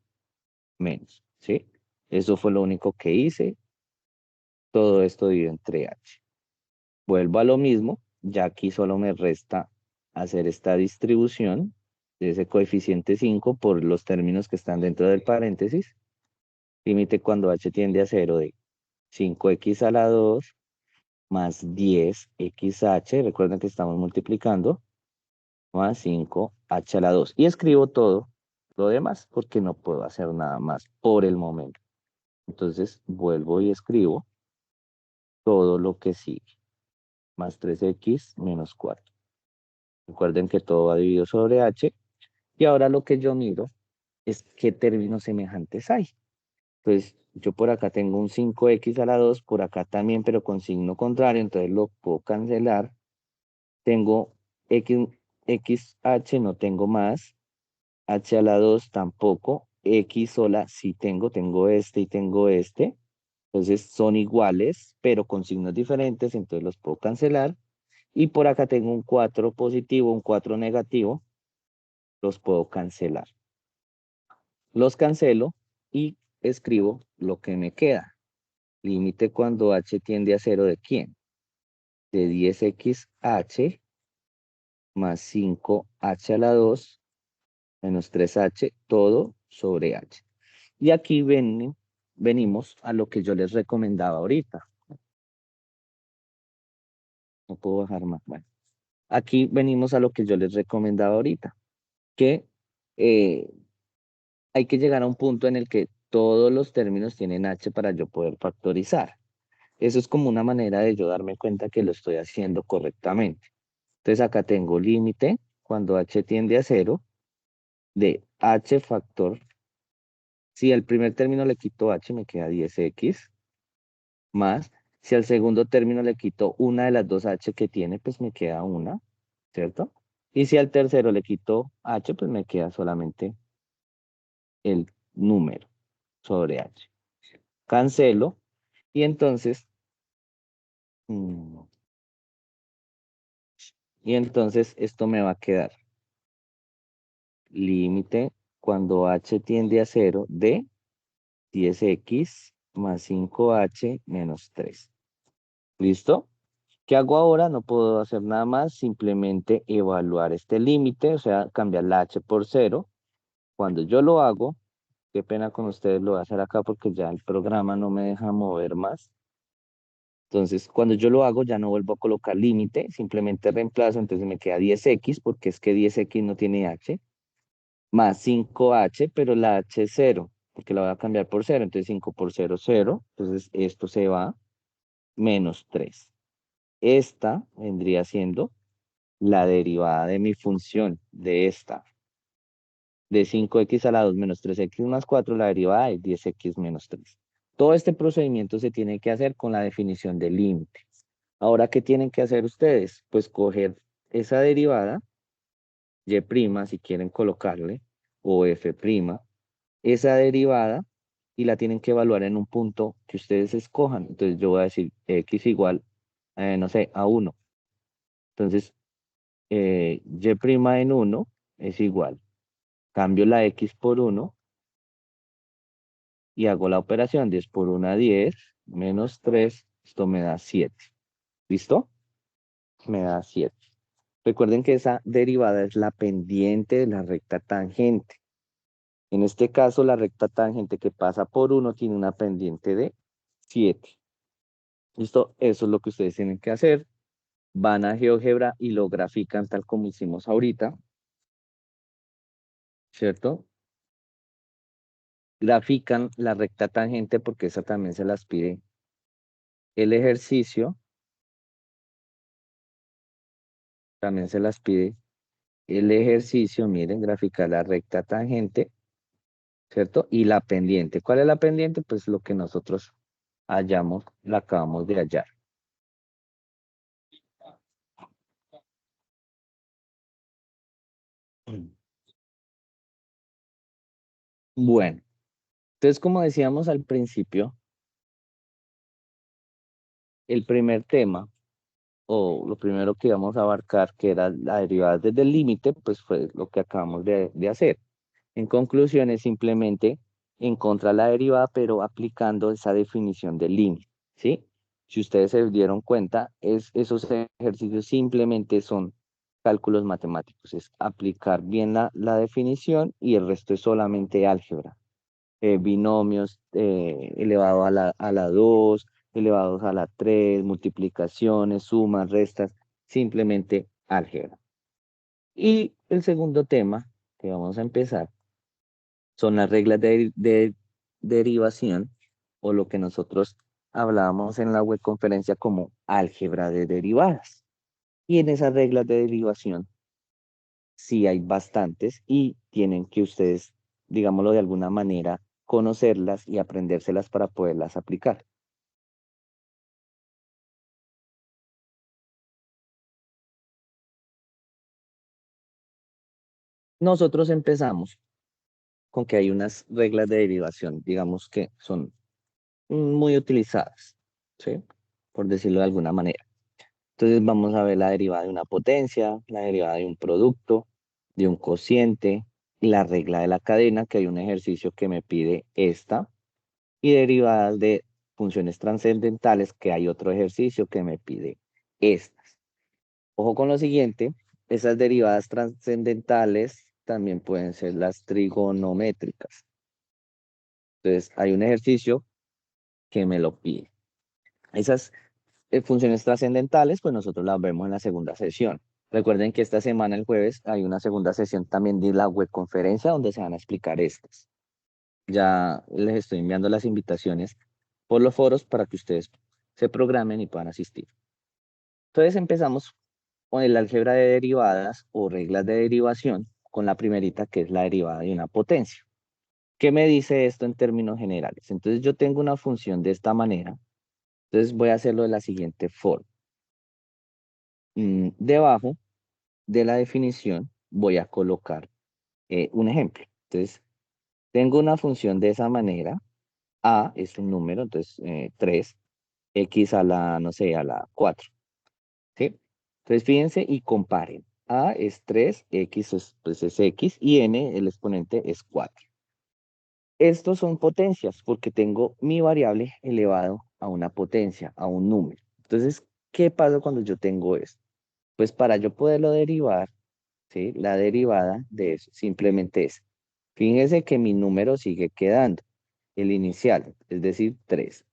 menos, ¿sí? Eso fue lo único que hice. Todo esto dividido entre h. Vuelvo a lo mismo, ya aquí solo me resta hacer esta distribución de ese coeficiente 5 por los términos que están dentro del paréntesis. Límite cuando h tiende a 0 de 5x a la 2 más 10xh, recuerden que estamos multiplicando, más 5h a la 2. Y escribo todo lo demás porque no puedo hacer nada más por el momento. Entonces vuelvo y escribo todo lo que sigue. Más 3x menos 4. Recuerden que todo va dividido sobre h. Y ahora lo que yo miro es qué términos semejantes hay. Pues yo por acá tengo un 5x a la 2, por acá también, pero con signo contrario, entonces lo puedo cancelar. Tengo xh, no tengo más. H a la 2 tampoco. X sola sí tengo este y tengo este. Entonces son iguales, pero con signos diferentes, entonces los puedo cancelar. Y por acá tengo un 4 positivo, un 4 negativo, los puedo cancelar. Los cancelo y escribo lo que me queda. Límite cuando h tiende a 0 ¿de quién? De 10xh más 5h a la 2 menos 3h, todo sobre h. Y aquí venimos a lo que yo les recomendaba ahorita. No puedo bajar más. Bueno, aquí venimos a lo que yo les recomendaba ahorita, que hay que llegar a un punto en el que todos los términos tienen h para yo poder factorizar. Eso es como una manera de yo darme cuenta que lo estoy haciendo correctamente. Entonces acá tengo límite cuando h tiende a 0 de h factor. Si al primer término le quito h, me queda 10x, más, si al segundo término le quito una de las dos h que tiene, pues me queda una, ¿cierto? Y si al tercero le quito h, pues me queda solamente el número sobre h. Cancelo, y entonces, mm, esto me va a quedar límite cuando h tiende a 0 de 10x más 5h menos 3. ¿Listo? ¿Qué hago ahora? No puedo hacer nada más, simplemente evaluar este límite, o sea, cambiar la h por 0. Cuando yo lo hago, qué pena con ustedes, lo voy a hacer acá porque ya el programa no me deja mover más. Entonces, cuando yo lo hago, ya no vuelvo a colocar límite, simplemente reemplazo, entonces me queda 10x, porque es que 10x no tiene h, más 5h, pero la h es 0, porque la voy a cambiar por 0, entonces 5 por 0, 0, entonces esto se va, menos 3. Esta vendría siendo la derivada de mi función, de esta, de 5x a la 2 menos 3x más 4, la derivada es 10x menos 3. Todo este procedimiento se tiene que hacer con la definición del límite. Ahora, ¿qué tienen que hacer ustedes? Pues coger esa derivada, y' si quieren colocarle, o f', esa derivada, y la tienen que evaluar en un punto que ustedes escojan. Entonces yo voy a decir x igual, no sé, a 1. Entonces, y' en 1 es igual. cambio la x por 1 y hago la operación 10 por 1, 10, menos 3, esto me da 7. ¿Listo? Me da 7. Recuerden que esa derivada es la pendiente de la recta tangente. En este caso, la recta tangente que pasa por 1 tiene una pendiente de 7. ¿Listo? Eso es lo que ustedes tienen que hacer. Van a GeoGebra y lo grafican tal como hicimos ahorita. ¿Cierto? Grafican la recta tangente porque esa también se las pide el ejercicio. También se las pide el ejercicio. Miren, graficar la recta tangente, ¿cierto? Y la pendiente. ¿Cuál es la pendiente? Pues lo que nosotros hallamos, la acabamos de hallar. Bueno, entonces como decíamos al principio, el primer tema, o lo primero que íbamos a abarcar, que era la derivada desde el límite, pues fue lo que acabamos de hacer. En conclusión, es simplemente encontrar la derivada, pero aplicando esa definición del límite, ¿sí? Si ustedes se dieron cuenta, esos ejercicios simplemente son cálculos matemáticos, es aplicar bien la definición y el resto es solamente álgebra. Binomios elevado a la 2, elevados a la 3, multiplicaciones, sumas, restas, simplemente álgebra. Y el segundo tema que vamos a empezar son las reglas de derivación, o lo que nosotros hablábamos en la web conferencia como álgebra de derivadas. Y en esas reglas de derivación sí hay bastantes y tienen que ustedes, digámoslo de alguna manera, conocerlas y aprendérselas para poderlas aplicar. Nosotros empezamos con que hay unas reglas de derivación, digamos que son muy utilizadas, ¿sí? Por decirlo de alguna manera. Entonces vamos a ver la derivada de una potencia, la derivada de un producto, de un cociente, la regla de la cadena, que hay un ejercicio que me pide esta, y derivadas de funciones trascendentales, que hay otro ejercicio que me pide estas. Ojo con lo siguiente, esas derivadas trascendentales también pueden ser las trigonométricas. Entonces hay un ejercicio que me lo pide. Esas funciones trascendentales, pues nosotros las vemos en la segunda sesión. Recuerden que esta semana, el jueves, hay una segunda sesión también de la web conferencia donde se van a explicar estas. Ya les estoy enviando las invitaciones por los foros para que ustedes se programen y puedan asistir. Entonces empezamos con el álgebra de derivadas o reglas de derivación con la primerita, que es la derivada de una potencia. ¿Qué me dice esto en términos generales? Entonces yo tengo una función de esta manera. Entonces voy a hacerlo de la siguiente forma. Debajo de la definición voy a colocar un ejemplo. Entonces, tengo una función de esa manera. A es un número, entonces 3, x a la, no sé, a la 4. ¿Sí? Entonces, fíjense y comparen. A es 3, x pues es x y n, el exponente, es 4. Estos son potencias porque tengo mi variable elevado a una potencia, a un número. Entonces, ¿qué pasa cuando yo tengo esto? Pues para yo poderlo derivar, ¿sí? La derivada de eso simplemente es, fíjense que mi número sigue quedando, el inicial, es decir, 3.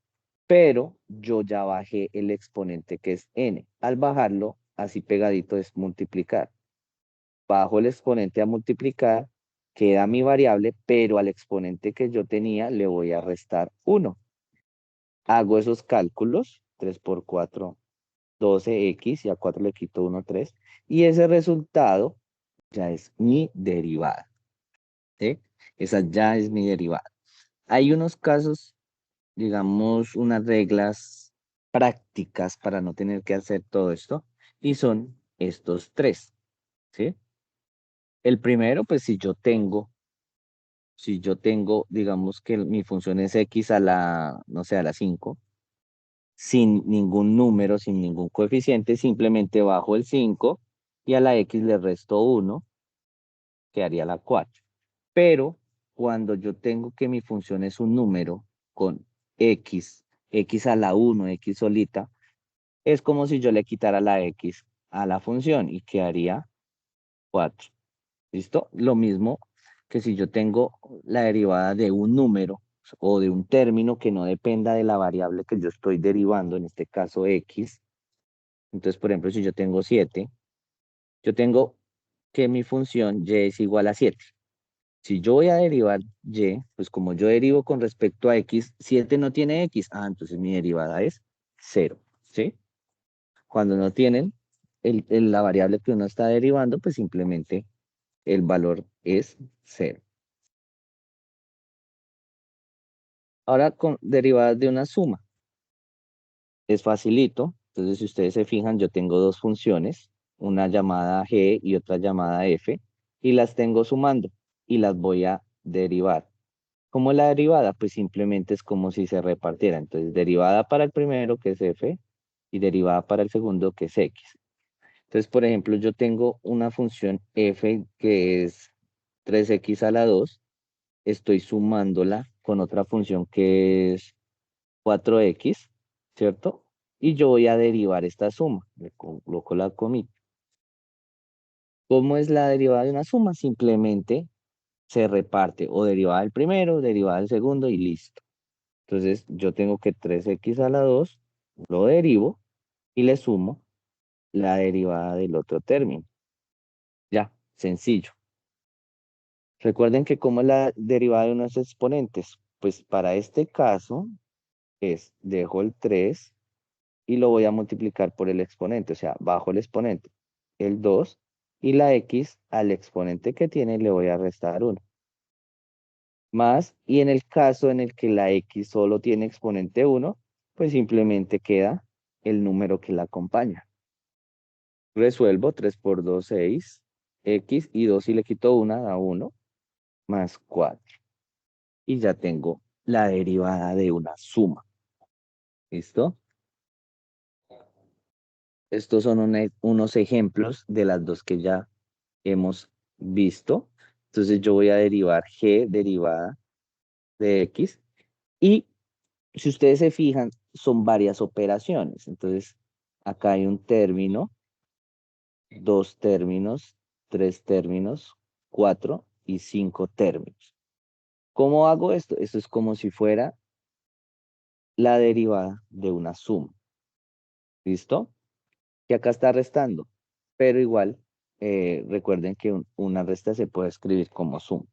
Pero yo ya bajé el exponente que es n. Al bajarlo, así pegadito es multiplicar. Bajo el exponente a multiplicar, queda mi variable, pero al exponente que yo tenía le voy a restar 1. Hago esos cálculos, 3 por 4, 12x, y a 4 le quito 1, 3. Y ese resultado ya es mi derivada. ¿Sí? Esa ya es mi derivada. Hay unos casos, digamos, unas reglas prácticas para no tener que hacer todo esto, y son estos tres. ¿Sí? El primero, pues si yo tengo, digamos que mi función es x a la, no sé, a la 5, sin ningún número, sin ningún coeficiente, simplemente bajo el 5 y a la x le resto 1, quedaría la 4. Pero cuando yo tengo que mi función es un número con x a la 1, x solita, es como si yo le quitara la x a la función y quedaría 4. ¿Listo? Lo mismo que si yo tengo la derivada de un número o de un término que no dependa de la variable que yo estoy derivando, en este caso x. Entonces, por ejemplo, si yo tengo 7, yo tengo que mi función y es igual a 7. Si yo voy a derivar y, pues como yo derivo con respecto a x, 7 no tiene x. Entonces mi derivada es 0, ¿sí? Cuando no tienen la variable que uno está derivando, pues simplemente el valor es 0. Ahora con derivadas de una suma. Es facilito. Entonces, si ustedes se fijan, yo tengo dos funciones, una llamada g y otra llamada f, y las tengo sumando y las voy a derivar. ¿Cómo es la derivada? Pues simplemente es como si se repartiera. Entonces, derivada para el primero, que es f, y derivada para el segundo, que es x. Entonces, por ejemplo, yo tengo una función f que es 3x a la 2, estoy sumándola con otra función que es 4x, ¿cierto? Y yo voy a derivar esta suma. Le coloco la comita. ¿Cómo es la derivada de una suma? Simplemente se reparte o derivada del primero, derivada del segundo y listo. Entonces yo tengo que 3x a la 2 lo derivo y le sumo la derivada del otro término. Ya, sencillo. Recuerden que como es la derivada de unos exponentes, pues para este caso dejo el 3 y lo voy a multiplicar por el exponente, o sea, bajo el exponente, el 2, y la x al exponente que tiene le voy a restar 1. Más, y en el caso en el que la x solo tiene exponente 1, pues simplemente queda el número que la acompaña. Resuelvo 3 por 2, 6, x, y 2 si le quito 1 da 1, más 4. Y ya tengo la derivada de una suma. ¿Listo? Estos son unos ejemplos de las dos que ya hemos visto. Entonces yo voy a derivar g derivada de x. Y si ustedes se fijan, son varias operaciones. Entonces acá hay un término, dos términos, tres términos, 4 y 5 términos. ¿Cómo hago esto? Esto es como si fuera la derivada de una suma. ¿Listo? Que acá está restando, pero igual recuerden que una resta se puede escribir como suma.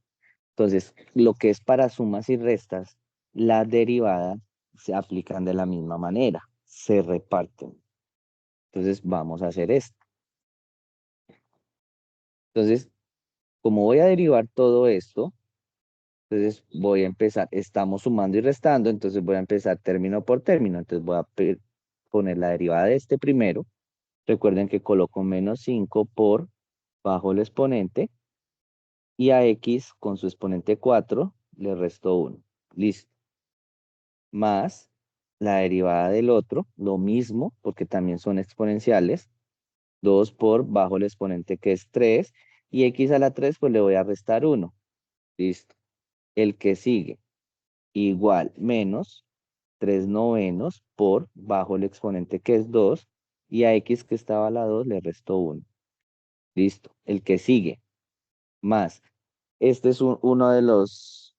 Entonces, lo que es para sumas y restas, las derivadas se aplican de la misma manera, se reparten. Entonces, vamos a hacer esto. Entonces, como voy a derivar todo esto, entonces voy a empezar, estamos sumando y restando, entonces voy a empezar término por término. Entonces voy a poner la derivada de este primero. Recuerden que coloco menos 5 por bajo el exponente y a x con su exponente 4 le resto 1. Listo. Más la derivada del otro, lo mismo, porque también son exponenciales, 2 por bajo el exponente que es 3, y x a la 3 pues le voy a restar 1. Listo. El que sigue, igual, menos 3 novenos por bajo el exponente que es 2, y a x que estaba a la 2 le resto 1. Listo. El que sigue, más. Este es uno de los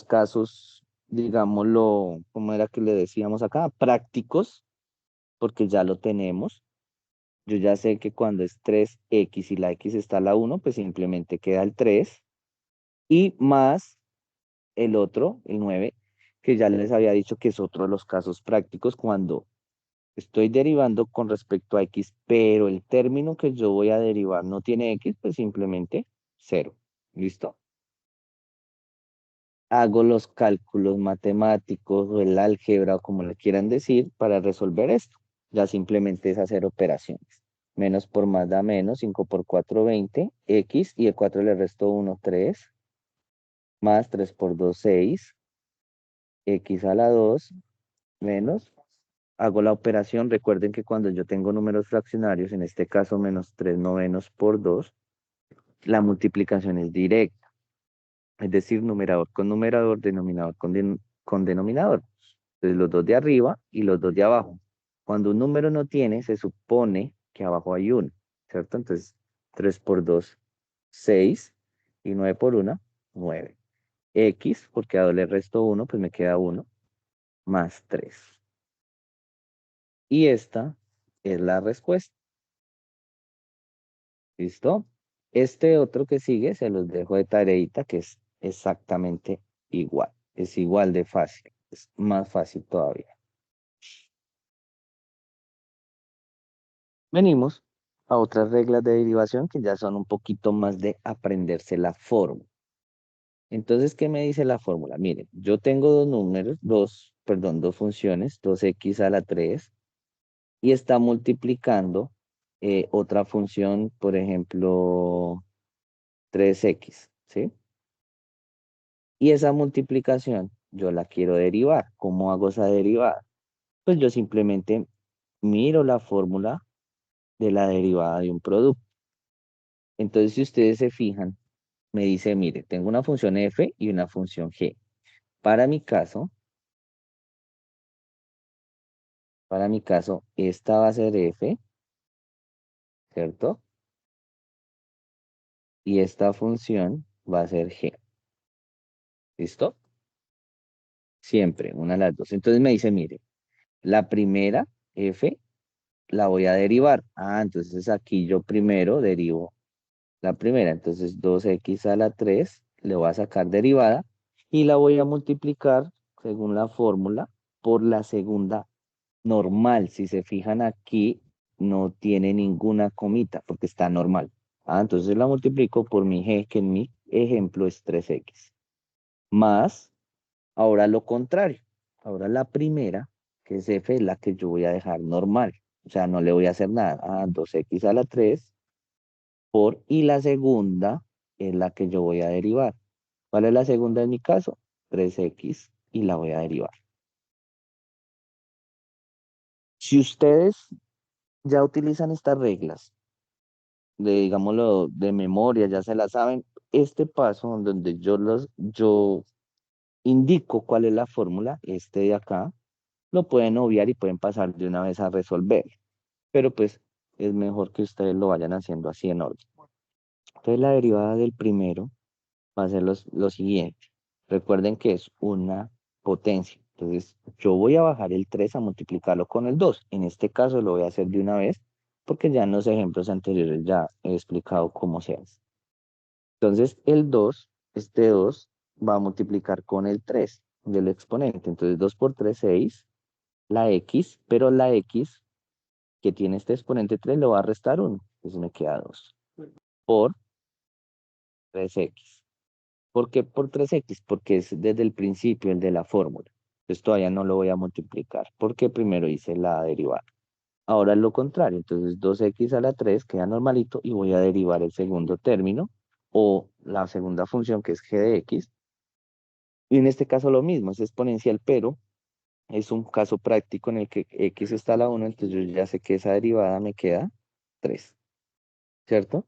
casos, digámoslo, ¿cómo era que le decíamos acá? Prácticos, porque ya lo tenemos. Yo ya sé que cuando es 3x y la x está a la 1, pues simplemente queda el 3. Y más el otro, el 9, que ya les había dicho que es otro de los casos prácticos cuando estoy derivando con respecto a x, pero el término que yo voy a derivar no tiene x, pues simplemente 0. ¿Listo? Hago los cálculos matemáticos o el álgebra o como le quieran decir para resolver esto. Ya simplemente es hacer operaciones. Menos por más da menos, 5 por 4, 20, x, y el 4 le resto 1, 3, más 3 por 2, 6, x a la 2, menos. Hago la operación, recuerden que cuando yo tengo números fraccionarios, en este caso menos 3 novenos por 2, la multiplicación es directa. Es decir, numerador con numerador, denominador con denominador. Entonces, los dos de arriba y los dos de abajo. Cuando un número no tiene, se supone que abajo hay uno, ¿cierto? Entonces, 3 por 2, 6, y 9 por 1, 9. X, porque a 2 le resto 1, pues me queda 1, más 3. Y esta es la respuesta. ¿Listo? Este otro que sigue se los dejo de tareita, que es exactamente igual. Es igual de fácil. Es más fácil todavía. Venimos a otras reglas de derivación que ya son un poquito más de aprenderse la fórmula. Entonces, ¿qué me dice la fórmula? Miren, yo tengo dos números, dos funciones, 2x a la 3, y está multiplicando otra función, por ejemplo, 3x, ¿sí? Y esa multiplicación yo la quiero derivar. ¿Cómo hago esa derivada? Pues yo simplemente miro la fórmula de la derivada de un producto. Entonces, si ustedes se fijan, me dice, mire, tengo una función f y una función g. Para mi caso, esta va a ser f, ¿cierto? Y esta función va a ser g. ¿Listo? Siempre, una de las dos. Entonces me dice, mire, la primera f la voy a derivar. Ah, entonces aquí yo primero derivo la primera. Entonces 2x a la 3 le voy a sacar derivada y la voy a multiplicar según la fórmula por la segunda normal. Si se fijan aquí, no tiene ninguna comita porque está normal. Ah, entonces la multiplico por mi g, que en mi ejemplo es 3x. Más, ahora lo contrario. Ahora la primera, que es f, es la que yo voy a dejar normal. O sea, no le voy a hacer nada. Ah, 2x a la 3 y la segunda es la que yo voy a derivar. ¿Cuál es la segunda en mi caso? 3x y la voy a derivar. Si ustedes ya utilizan estas reglas, digámoslo, de memoria, ya se las saben, este paso donde yo indico cuál es la fórmula, este de acá, lo pueden obviar y pueden pasar de una vez a resolver. Pero pues es mejor que ustedes lo vayan haciendo así en orden. Entonces la derivada del primero va a ser lo siguiente. Recuerden que es una potencia. Entonces, yo voy a bajar el 3 a multiplicarlo con el 2. En este caso lo voy a hacer de una vez porque ya en los ejemplos anteriores ya he explicado cómo se hace. Entonces, este 2 va a multiplicar con el 3 del exponente. Entonces, 2 por 3, 6. La x, pero la x que tiene este exponente 3 le va a restar 1. Entonces me queda 2 por 3x. ¿Por qué por 3x? Porque es desde el principio el de la fórmula. Entonces todavía no lo voy a multiplicar porque primero hice la derivada. Ahora es lo contrario. Entonces 2x a la 3 queda normalito y voy a derivar el segundo término o la segunda función que es g de x. Y en este caso lo mismo, es exponencial, pero es un caso práctico en el que x está a la 1, entonces yo ya sé que esa derivada me queda 3, ¿cierto?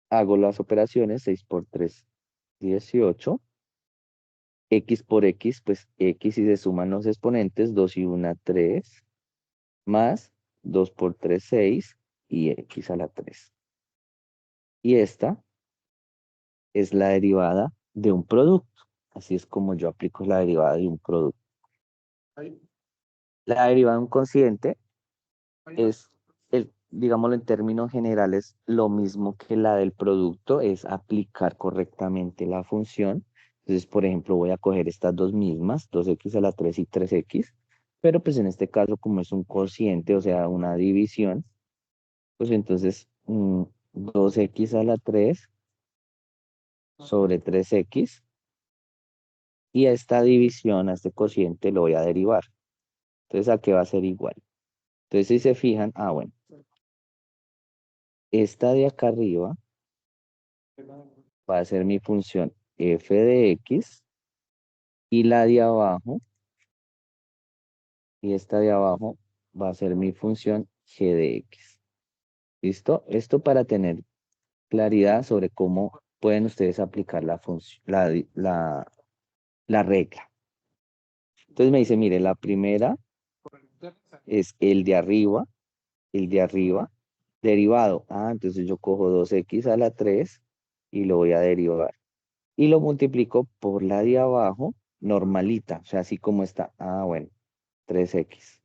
Hago las operaciones, 6 por 3, 18. X por X, pues X y se suman los exponentes, 2 y 1, 3, más 2 por 3, 6, y X a la 3. Y esta es la derivada de un producto. Así es como yo aplico la derivada de un producto. La derivada de un cociente es, digámoslo en términos generales, lo mismo que la del producto, es aplicar correctamente la función. Entonces, por ejemplo, voy a coger estas dos mismas, 2x a la 3 y 3x, pero pues en este caso, como es un cociente, o sea, una división, pues entonces 2x a la 3 sobre 3x, y a esta división, a este cociente, lo voy a derivar. Entonces, ¿a qué va a ser igual? Entonces, si se fijan, bueno, esta de acá arriba va a ser mi función f de x, y la de abajo, y esta de abajo va a ser mi función g de x. ¿Listo? Esto para tener claridad sobre cómo pueden ustedes aplicar la función, la regla. Entonces me dice, mire, la primera es el de arriba, derivado. Entonces yo cojo 2x a la 3 y lo voy a derivar. Y lo multiplico por la de abajo, normalita, o sea, así como está. Bueno, 3x.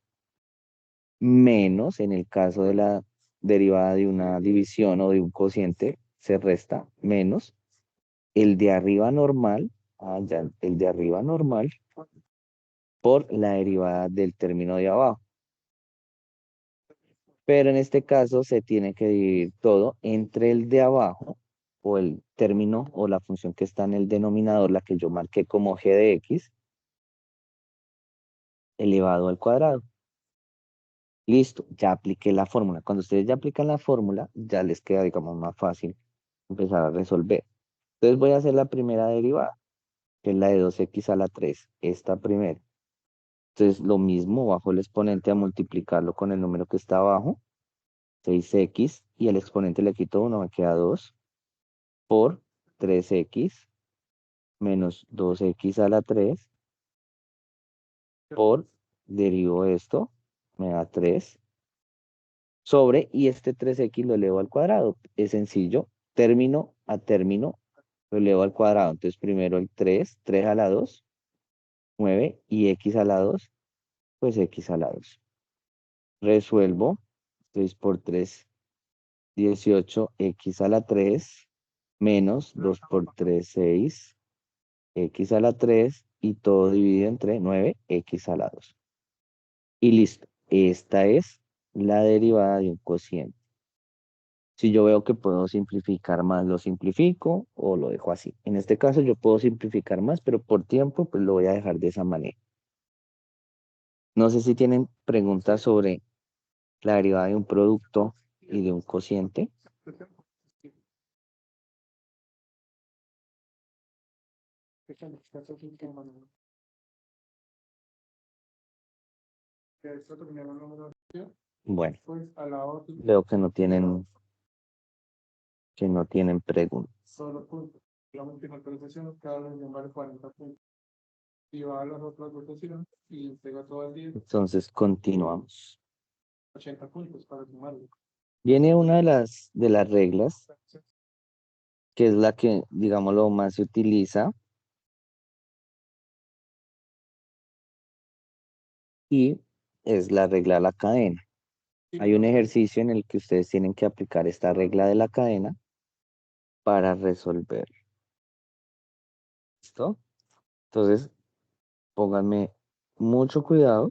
Menos, en el caso de la derivada de una división o de un cociente, se resta menos el de arriba normal, ya, el de arriba normal, por la derivada del término de abajo. Pero en este caso se tiene que dividir todo entre el de abajo o el término o la función que está en el denominador, la que yo marqué como g de x, elevado al cuadrado. Listo, ya apliqué la fórmula. Cuando ustedes ya aplican la fórmula, ya les queda, digamos, más fácil empezar a resolver. Entonces voy a hacer la primera derivada, que es la de 2x a la 3, esta primera. Entonces lo mismo, bajo el exponente a multiplicarlo con el número que está abajo, 6x, y el exponente le quito 1, me queda 2, por 3x menos 2x a la 3, por, derivo esto, me da 3, sobre, y este 3x lo elevo al cuadrado. Es sencillo, término a término, lo elevo al cuadrado. Entonces primero el 3 a la 2, 9, y x a la 2, pues x a la 2. Resuelvo, entonces por 3, 18, x a la 3, menos 2 por 3, 6, x a la 3, y todo dividido entre 9, x a la 2. Y listo, esta es la derivada de un cociente. Si yo veo que puedo simplificar más, lo simplifico o lo dejo así. En este caso yo puedo simplificar más, pero por tiempo pues lo voy a dejar de esa manera. No sé si tienen preguntas sobre la derivada de un producto y de un cociente. Bueno, veo que no tienen preguntas. Solo puntos. La multiplicación cada vez vale 40 puntos. Y va a las otras votaciones y pega todo el día Entonces continuamos. 80 puntos para sumarlo. Viene una de las reglas, que es la que, digamos, lo más se utiliza. Y es la regla de la cadena. Hay un ejercicio en el que ustedes tienen que aplicar esta regla de la cadena para resolver. ¿Listo? Entonces, pónganme mucho cuidado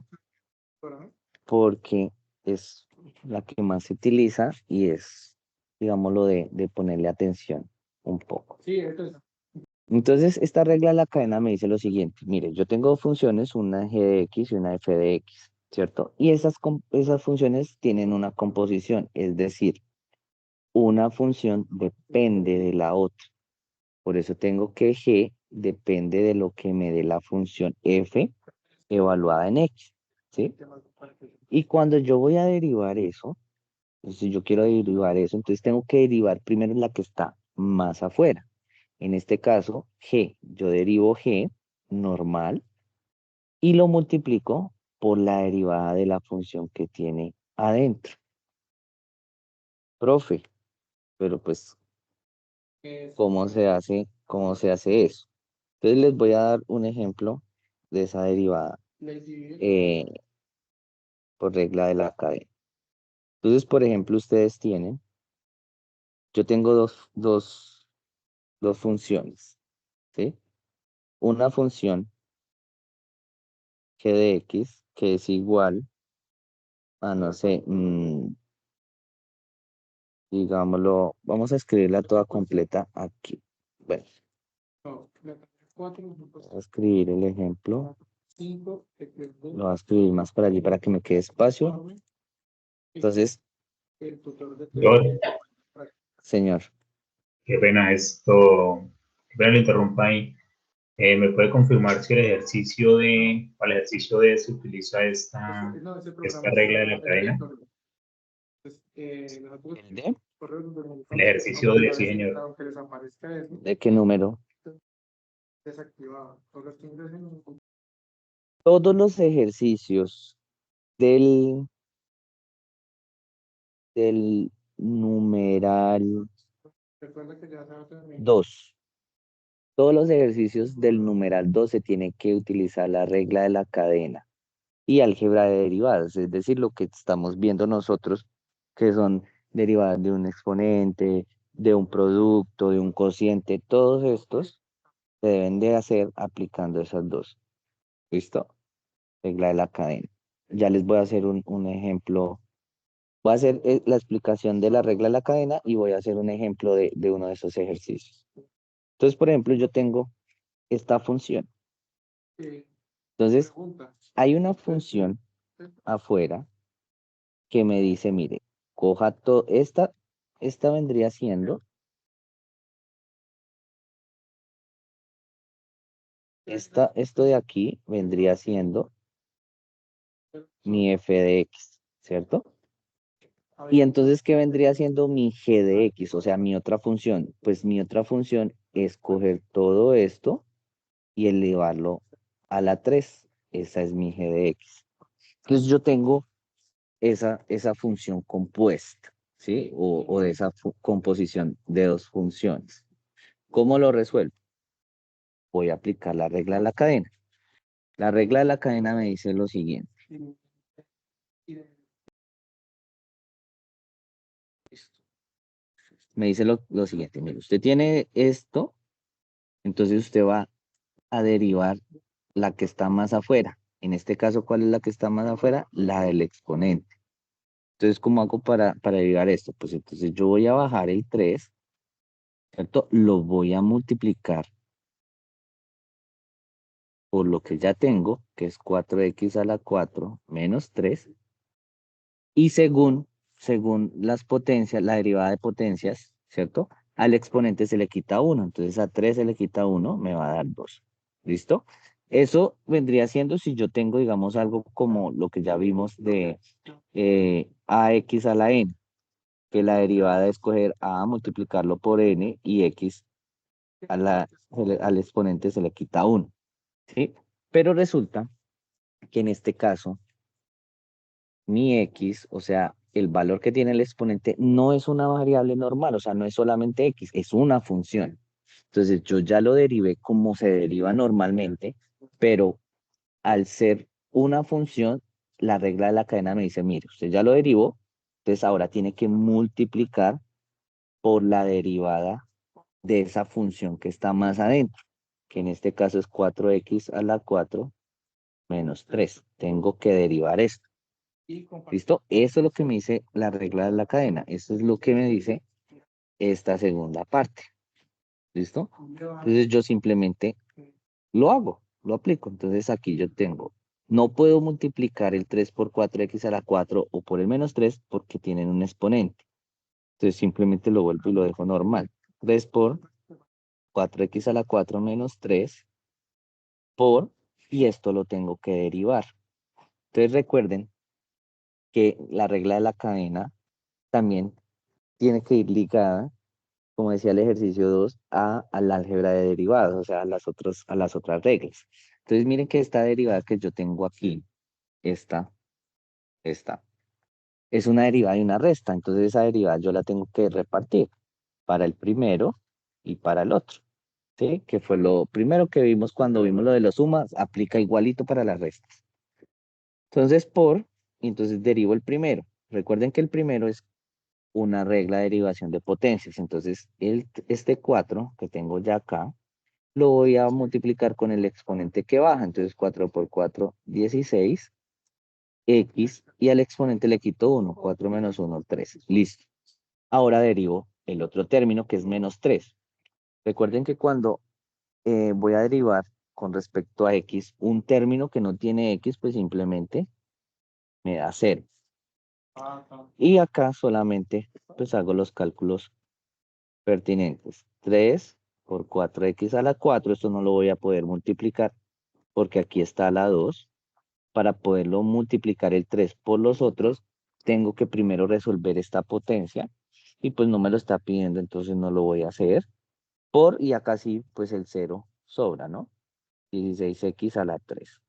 porque es la que más se utiliza y es, digámoslo, de ponerle atención un poco. Sí, entonces. Entonces, esta regla de la cadena me dice lo siguiente. Mire, yo tengo dos funciones, una g de x y una f de x, ¿cierto? Y esas funciones tienen una composición, es decir, una función depende de la otra. Por eso tengo que g depende de lo que me dé la función f evaluada en x, ¿sí? Y cuando yo voy a derivar eso, si yo quiero derivar eso, entonces tengo que derivar primero la que está más afuera. En este caso, g, yo derivo g normal y lo multiplico por la derivada de la función que tiene adentro. Profe, pero pues, ¿cómo se hace eso? Entonces les voy a dar un ejemplo de esa derivada por regla de la cadena. Entonces, por ejemplo, ustedes tienen, yo tengo dos funciones, ¿sí? Una función g de x, que es igual a, no sé, digámoslo, vamos a escribirla toda completa aquí. Bueno, voy a escribir el ejemplo. Lo voy a escribir más para allí para que me quede espacio. Entonces, señor. Qué pena esto, qué pena lo interrumpa ahí. ¿Me puede confirmar si para el ejercicio de se utiliza esta regla de la cadena? Entonces, nosotros ¿El de? correos donde nos El ejercicio vamos a de sí, señor. aunque les aparezca eso, ¿De qué número? desactivado. Todos los que ingresen, Todos los ejercicios del numeral recuerda que ya se va a terminar. 2. Todos los ejercicios del numeral 2 se tiene que utilizar la regla de la cadena y álgebra de derivadas, es decir, lo que estamos viendo nosotros, que son derivadas de un exponente, de un producto, de un cociente, todos estos se deben de hacer aplicando esas dos. ¿Listo? Regla de la cadena. Ya les voy a hacer un ejemplo. Voy a hacer la explicación de la regla de la cadena y voy a hacer un ejemplo de uno de esos ejercicios. Entonces, por ejemplo, yo tengo esta función. Entonces, Pregunta. hay una función afuera que me dice, mire, coja todo, esta vendría siendo, esto de aquí vendría siendo mi f de x, ¿cierto? Y entonces, ¿qué vendría siendo mi g de x? O sea, mi otra función. Pues mi otra función es coger todo esto y elevarlo a la 3. Esa es mi g de x. Entonces yo tengo esa función compuesta, ¿sí? O de esa composición de dos funciones. ¿Cómo lo resuelvo? Voy a aplicar la regla de la cadena. La regla de la cadena me dice lo siguiente. Me dice lo siguiente. Mire, usted tiene esto, entonces usted va a derivar la que está más afuera. En este caso, ¿cuál es la que está más afuera? La del exponente. Entonces, ¿cómo hago para derivar esto? Pues entonces yo voy a bajar el 3, ¿cierto? Lo voy a multiplicar por lo que ya tengo, que es 4x a la 4 menos 3. Y según las potencias, la derivada de potencias, ¿cierto? Al exponente se le quita 1. Entonces a 3 se le quita 1, me va a dar 2. ¿Listo? Eso vendría siendo si yo tengo, digamos, algo como lo que ya vimos de ax a la n, que la derivada es coger a, multiplicarlo por n y x al exponente se le quita 1. ¿Sí? Pero resulta que en este caso, mi x, o sea, el valor que tiene el exponente no es una variable normal, o sea, no es solamente x, es una función. Entonces yo ya lo derivé como se deriva normalmente, pero al ser una función, la regla de la cadena me dice, mire, usted ya lo derivó, entonces ahora tiene que multiplicar por la derivada de esa función que está más adentro, que en este caso es 4x a la 4 menos 3. Tengo que derivar esto. ¿Listo? Eso es lo que me dice la regla de la cadena. Eso es lo que me dice esta segunda parte. ¿Listo? Entonces yo simplemente lo hago, lo aplico. Entonces aquí yo tengo, no puedo multiplicar el 3 por 4x a la 4 o por el menos 3 porque tienen un exponente. Entonces simplemente lo vuelvo y lo dejo normal. 3 por 4x a la 4 menos 3 por, y esto lo tengo que derivar. Entonces recuerden que la regla de la cadena también tiene que ir ligada, como decía el ejercicio 2, al álgebra de derivadas, o sea, a las otras reglas. Entonces, miren que esta derivada que yo tengo aquí, esta, es una derivada y una resta. Entonces, esa derivada yo la tengo que repartir para el primero y para el otro, ¿sí? Que fue lo primero que vimos cuando vimos lo de las sumas, aplica igualito para las restas. Entonces, y entonces derivo el primero. Recuerden que el primero es una regla de derivación de potencias. Entonces, este 4 que tengo ya acá, lo voy a multiplicar con el exponente que baja. Entonces, 4 por 4, 16, x, y al exponente le quito 1, 4 menos 1, 3. Listo. Ahora derivo el otro término que es menos 3. Recuerden que cuando voy a derivar con respecto a x, un término que no tiene x, pues simplemente me da 0. Y acá solamente pues hago los cálculos pertinentes. 3 por 4x a la 4, esto no lo voy a poder multiplicar porque aquí está la 2. Para poderlo multiplicar el 3 por los otros, tengo que primero resolver esta potencia y pues no me lo está pidiendo, entonces no lo voy a hacer. Y acá sí, pues el 0 sobra, ¿no? 16x a la 3.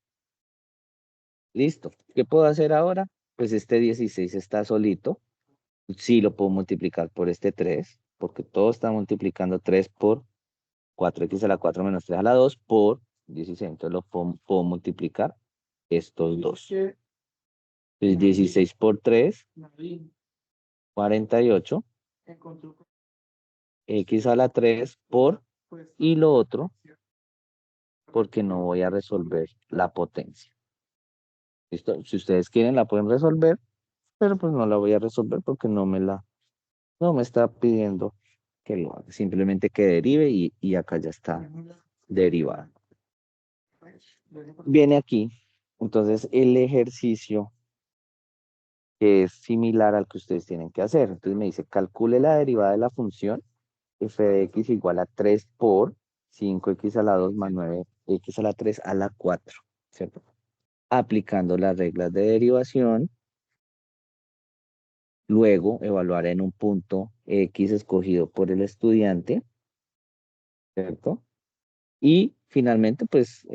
Listo. ¿Qué puedo hacer ahora? Pues este 16 está solito. Sí lo puedo multiplicar por este 3, porque todo está multiplicando 3 por 4x a la 4 menos 3 a la 2 por 16. Entonces lo puedo multiplicar estos dos. Que Entonces 16 por 3, Nadine 48. encontró X a la 3 por, pues, y lo otro, porque no voy a resolver la potencia. ¿Listo? Si ustedes quieren la pueden resolver, pero pues no la voy a resolver porque no me está pidiendo que lo haga. Simplemente que derive y acá ya está derivada. Viene aquí, entonces el ejercicio que es similar al que ustedes tienen que hacer. Entonces me dice, calcule la derivada de la función f de x igual a 3 por 5x a la 2 más 9x a la 3 a la 4, ¿cierto? Aplicando las reglas de derivación, luego evaluar en un punto x escogido por el estudiante, ¿cierto? Y finalmente, pues,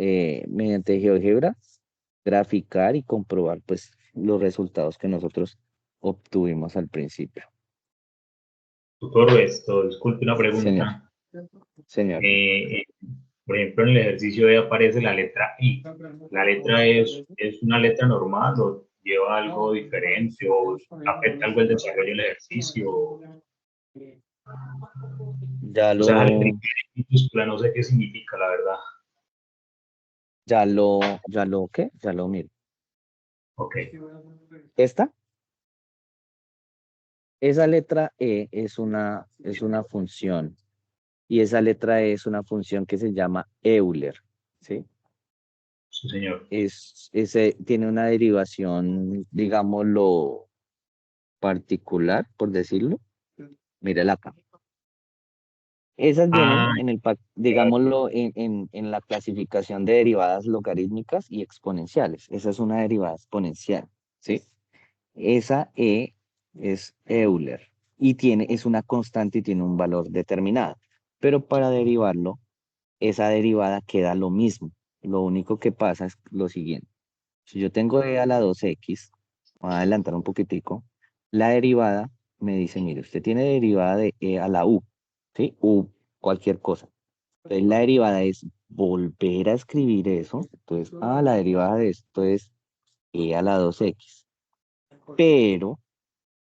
mediante GeoGebra, graficar y comprobar, pues, los resultados que nosotros obtuvimos al principio. Tutor, esto, disculpe una Señor, pregunta. señor. Por ejemplo, en el ejercicio E aparece la letra I. ¿La letra es una letra normal o lleva algo diferente o afecta algo el desarrollo del ejercicio? Ya O sea, la letra lo, I minúscula, no sé qué significa, la verdad. ¿qué? Ya lo miro. Ok. ¿Esta? Esa letra E es una función. Y esa letra E es una función que se llama Euler, ¿sí? Sí, señor. Tiene una derivación, digámoslo, particular, por decirlo. Mírala acá. Esas vienen Ah, en digámoslo, en la clasificación de derivadas logarítmicas y exponenciales. Esa es una derivada exponencial, ¿sí? Esa E es Euler y es una constante y tiene un valor determinado. Pero para derivarlo, esa derivada queda lo mismo. Lo único que pasa es lo siguiente. Si yo tengo e a la 2x, voy a adelantar un poquitico, la derivada me dice, mire, usted tiene derivada de e a la u, ¿sí? U, cualquier cosa. Entonces la derivada es volver a escribir eso. Entonces, la derivada de esto es e a la 2x. Pero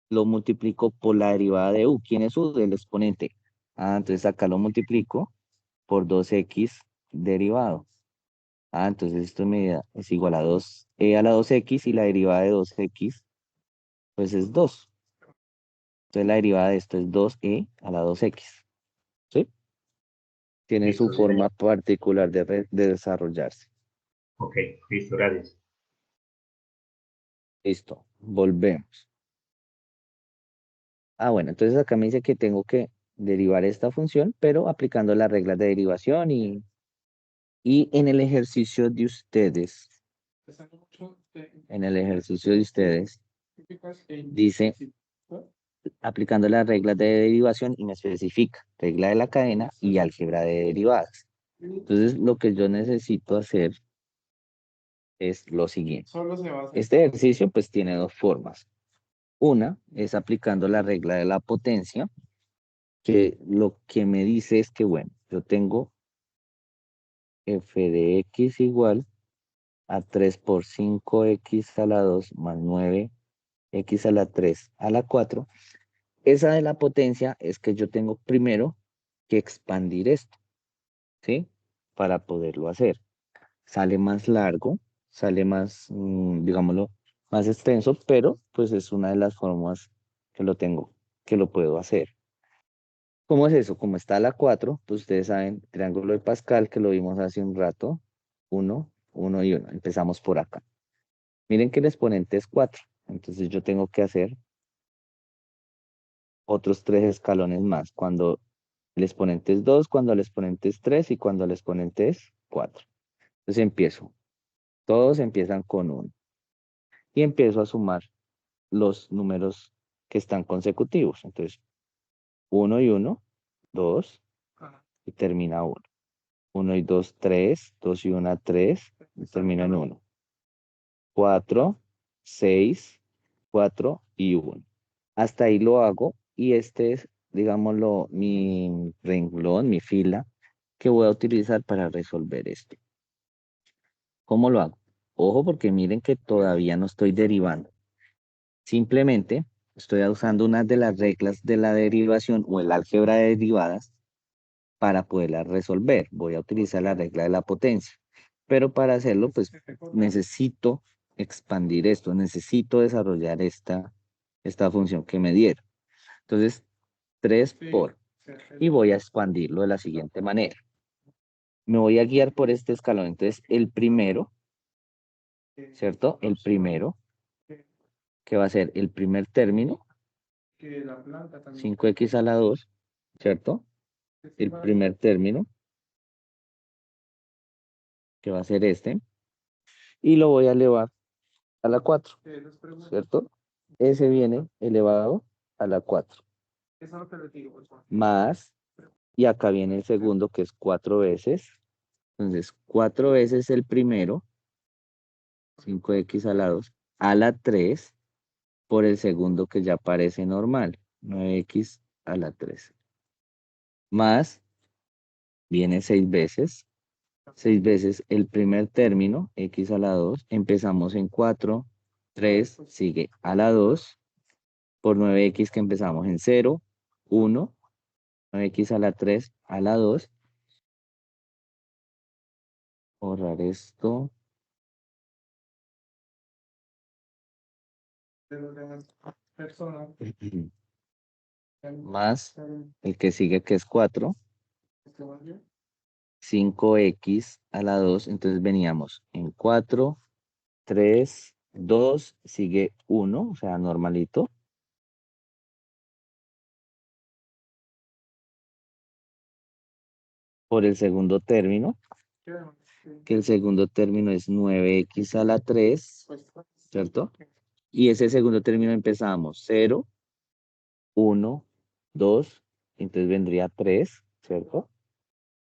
lo multiplico por la derivada de u. ¿Quién es u? Del exponente. Entonces acá lo multiplico por 2x derivado. Entonces esto es igual a 2e a la 2x y la derivada de 2x pues es 2. Entonces la derivada de esto es 2e a la 2x. ¿Sí? Tiene su listo, sí, señor. forma particular de desarrollarse. Ok, listo, gracias. Listo, volvemos. Bueno, entonces acá me dice que tengo que derivar esta función, pero aplicando las reglas de derivación y en el ejercicio de ustedes, dice, aplicando las reglas de derivación y me especifica regla de la cadena y álgebra de derivadas. Entonces, lo que yo necesito hacer es lo siguiente. Solo se basa en Este ejercicio pues tiene dos formas. Una es aplicando la regla de la potencia, que lo que me dice es que, bueno, yo tengo f de x igual a 3 por 5x a la 2 más 9x a la 3 a la 4. Esa de la potencia es que yo tengo primero que expandir esto, ¿sí? Para poderlo hacer. Sale más largo, sale más, digámoslo, más extenso, pero pues es una de las formas que que lo puedo hacer. ¿Cómo es eso? Como está la 4, pues ustedes saben, triángulo de Pascal, que lo vimos hace un rato, 1, 1 y 1. Empezamos por acá. Miren que el exponente es 4, entonces yo tengo que hacer otros 3 escalones más. Cuando el exponente es 2, cuando el exponente es 3 y cuando el exponente es 4. Entonces empiezo. Todos empiezan con 1. Y empiezo a sumar los números que están consecutivos. Entonces, 1 y 1, 2, Ajá. y termina 1. 1 y 2, 3, 2 y 1, 3, y termina en 1. 4, 6, 4 y 1. Hasta ahí lo hago y este es, digámoslo, mi renglón, mi fila que voy a utilizar para resolver esto. ¿Cómo lo hago? Ojo porque miren que todavía no estoy derivando. Simplemente estoy usando una de las reglas de la derivación o el álgebra de derivadas para poderla resolver. Voy a utilizar la regla de la potencia. Pero para hacerlo, pues necesito expandir esto, necesito desarrollar esta función que me dieron. Entonces, 3 por, y voy a expandirlo de la siguiente manera. Me voy a guiar por este escalón. Entonces, el primero, ¿cierto? El primero, que va a ser el primer término, Que la planta también. 5x a la 2, ¿cierto? El primer término, que va a ser este, y lo voy a elevar a la 4, ¿cierto? Ese viene elevado a la 4, Eso es lo que les digo, por favor. más, y acá viene el segundo, que es 4 veces. Entonces, 4 veces el primero, 5x a la 2, a la 3, por el segundo que ya aparece normal, 9x a la 3. Más, viene 6 veces. 6 veces el primer término, x a la 2, empezamos en 4, 3, sigue a la 2, por 9x que empezamos en 0, 1, 9x a la 3, a la 2, borrar esto, De los demás personas. más el que sigue que es 4, ¿Está más bien? 5x a la 2, entonces veníamos en 4, 3, 2, sigue 1, o sea, normalito. Por el segundo término, ¿Qué demás? Sí. que el segundo término es 9x a la 3, Pues, ¿cierto? Y ese segundo término empezamos 0, 1, 2, entonces vendría 3, ¿cierto?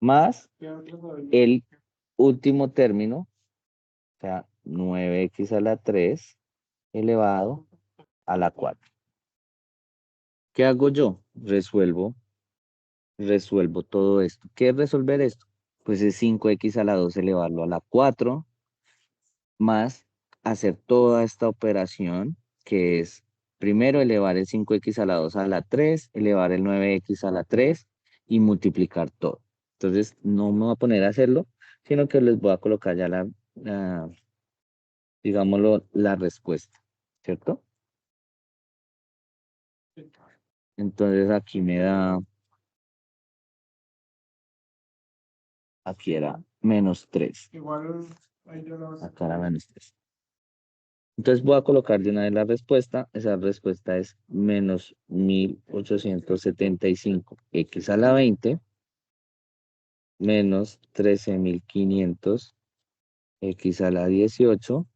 Más ¿qué otros había? el último término, o sea, 9x a la 3 elevado a la 4. ¿Qué hago yo? Resuelvo todo esto. ¿Qué es resolver esto? Pues es 5x a la 2 elevarlo a la 4, más hacer toda esta operación, que es primero elevar el 5x a la 2 a la 3, elevar el 9x a la 3 y multiplicar todo. Entonces, no me voy a poner a hacerlo, sino que les voy a colocar ya digámoslo, la respuesta, ¿cierto? Entonces, aquí me da, aquí era menos 3, Igual ahí yo los. acá era menos 3. Entonces voy a colocar de una vez la respuesta. Esa respuesta es menos 1875x a la 20 menos 13.500x a la 18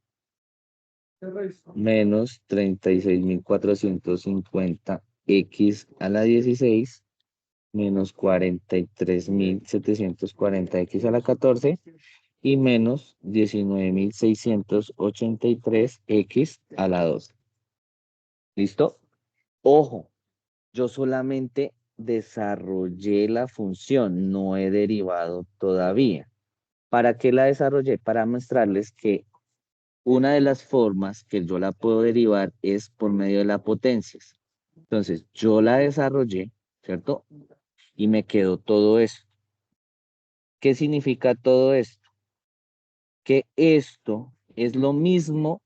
¿Qué resto? menos 36.450x a la 16 menos 43.740x a la 14 y menos 19.683x a la 12. ¿Listo? Ojo, yo solamente desarrollé la función, no he derivado todavía. ¿Para qué la desarrollé? Para mostrarles que una de las formas que yo la puedo derivar es por medio de las potencias. Entonces, yo la desarrollé, ¿cierto? Y me quedó todo eso. ¿Qué significa todo esto? Que esto es lo mismo,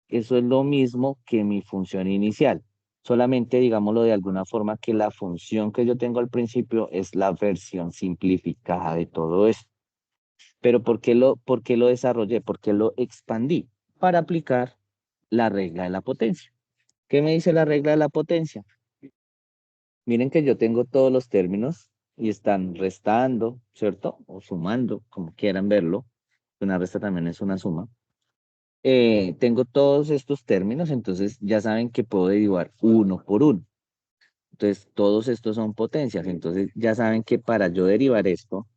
eso es lo mismo que mi función inicial. Solamente, digámoslo de alguna forma, que la función que yo tengo al principio es la versión simplificada de todo esto. Pero por qué lo desarrollé? ¿Por qué lo expandí? Para aplicar la regla de la potencia. ¿Qué me dice la regla de la potencia? Miren que yo tengo todos los términos y están restando, ¿cierto? O sumando, como quieran verlo. Una resta también es una suma. tengo todos estos términos, entonces ya saben que puedo derivar uno por uno. Entonces, todos estos son potencias. Entonces, ya saben que para yo derivar esto,